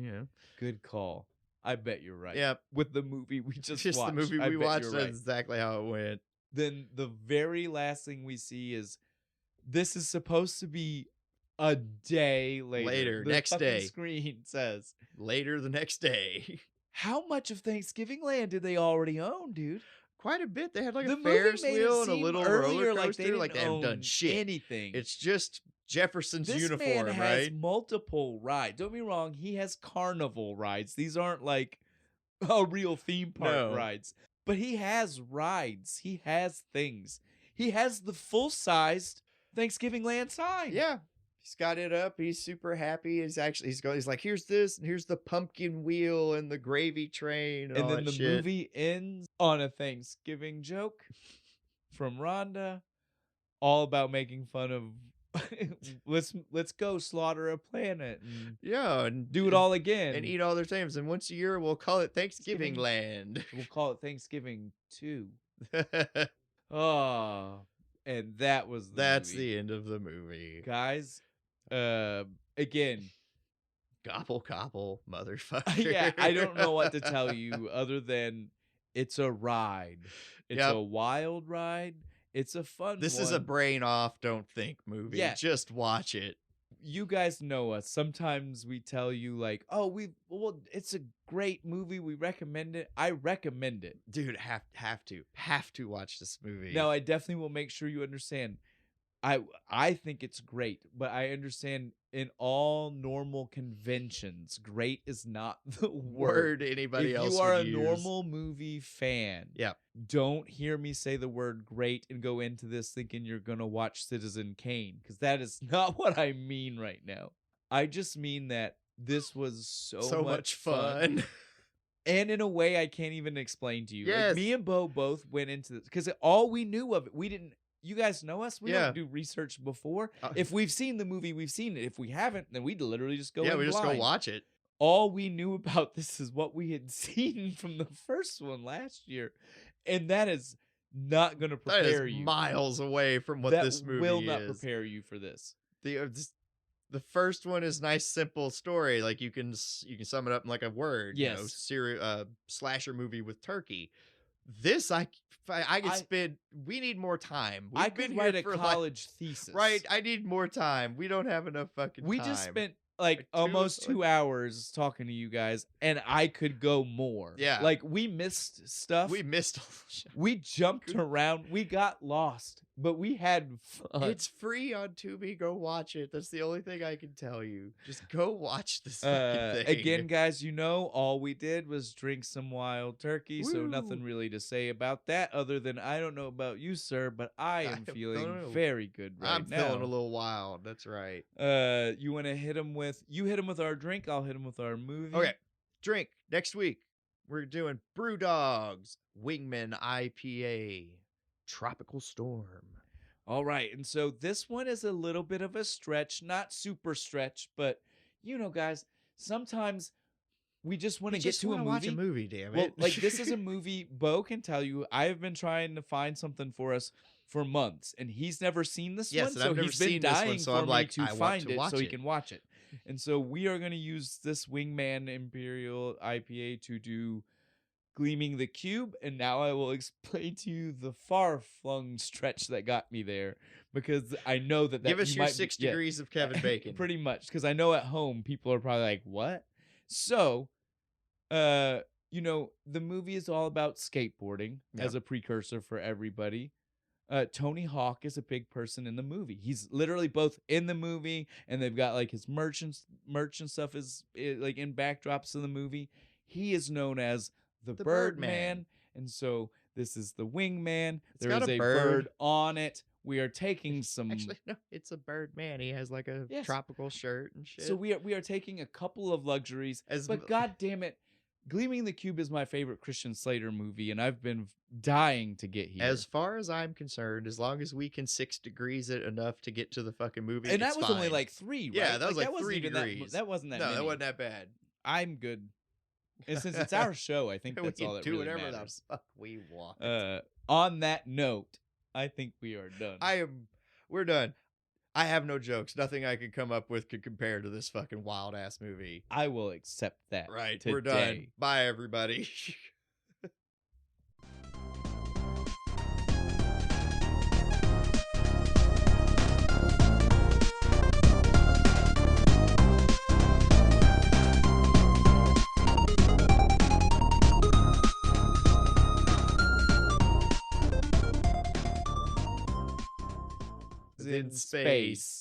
Good call. I bet you're right. Yep. With the movie we just watched. The movie we watched, that's exactly how it went. Then the very last thing we see is this is supposed to be a day later. The next day. Screen says later the next day. How much of Thanksgiving land did they already own, dude? quite a bit. They had like The a movie Ferris made it wheel and a seem little earlier roller like they coaster. Like didn't they haven't done own shit. anything. It's just Jefferson's This uniform, man has right? multiple rides. Don't be wrong. He has carnival rides. These aren't like real theme park No. rides. But he has rides. He has things. He has the full-sized Thanksgiving land sign. Yeah. He's got it up. He's super happy. He's like, here's this, and here's the pumpkin wheel and the gravy train, and all then that the shit. movie ends on a Thanksgiving joke from Rhonda, all about making fun of let's go slaughter a planet and and do it all again and eat all their things. And once a year, we'll call it Thanksgiving Land. We'll call it Thanksgiving 2. Oh, and that's the end of the movie, guys. Again, gobble gobble, motherfucker. Yeah, I don't know what to tell you other than it's a ride. It's a wild ride. It's a fun This one. is a brain off, don't think movie. Yeah. Just watch it. You guys know us. Sometimes we tell you like, oh, it's a great movie. We recommend it. I recommend it. Dude, have to watch this movie. No, I definitely will make sure you understand. I think it's great, but I understand in all normal conventions, great is not the word anybody else would use. If you are a use. normal movie fan, don't hear me say the word great and go into this thinking you're going to watch Citizen Kane, because that is not what I mean right now. I just mean that this was so much fun. And in a way I can't even explain to you. Yes. Like, me and Bo both went into this because all we knew of it, we didn't. You guys know us. We don't do research before. If we've seen the movie, we've seen it. If we haven't, then we'd literally just go. Yeah, we just blind. go watch it. All we knew about this is what we had seen from the first one last year, and that is not going to prepare you. Miles away from what this movie is. Will not prepare you for this. The first one is nice, simple story. Like you can sum it up in like a word. Yes. Slasher movie with turkey. This I could spend. We need more time. I could write a college thesis. Right. I need more time. We don't have enough fucking time. We just spent like almost 2 hours talking to you guys, and I could go more. Yeah. Like we missed stuff. We missed all the shit. We jumped around. We got lost, but we had fun. It's free on Tubi. Go watch it. That's the only thing I can tell you. Just go watch this fucking thing. Again, guys, all we did was drink some wild turkey, so nothing really to say about that other than I don't know about you, sir, but I am feeling very good now. I'm feeling a little wild. That's right. You want to hit him with our drink, I'll hit him with our movie. Okay. Drink. Next week, we're doing Brew Dogs Wingman IPA Tropical Storm. All right. And so this one is a little bit of a stretch, not super stretch, but guys, sometimes we just want to get to a movie. Watch a movie, damn it. Well, like this is a movie Bo can tell you. I have been trying to find something for us for months, and he's never seen this one, so he's been dying for me to find it so he can watch it. And so we are going to use this Wingman Imperial IPA to do Gleaming the Cube, and now I will explain to you the far-flung stretch that got me there, because I know that give us your 6 degrees of Kevin Bacon. Pretty much, because I know at home people are probably like, what? So, the movie is all about skateboarding as a precursor for everybody. Tony Hawk is a big person in the movie. He's literally both in the movie, and they've got like his merch and stuff is like in backdrops of the movie. He is known as the Birdman, and so this is the Wingman. There is a bird on it. We are taking some. Actually, no, it's a Birdman. He has like a tropical shirt and shit. So we are taking a couple of luxuries, but god damn it, Gleaming the Cube is my favorite Christian Slater movie, and I've been dying to get here. As far as I'm concerned, as long as we can 6 degrees it enough to get to the fucking movie, and that was fine. only like 3, right? Yeah, that was like 3 degrees. That wasn't that. No, many. that wasn't that bad. I'm good. And since it's our show, I think that's all that really matters. Do whatever the fuck we want. On that note, I think we are done. We're done. I have no jokes. Nothing I could come up with could compare to this fucking wild ass movie. I will accept that. Right. Today. We're done. Bye, everybody. space.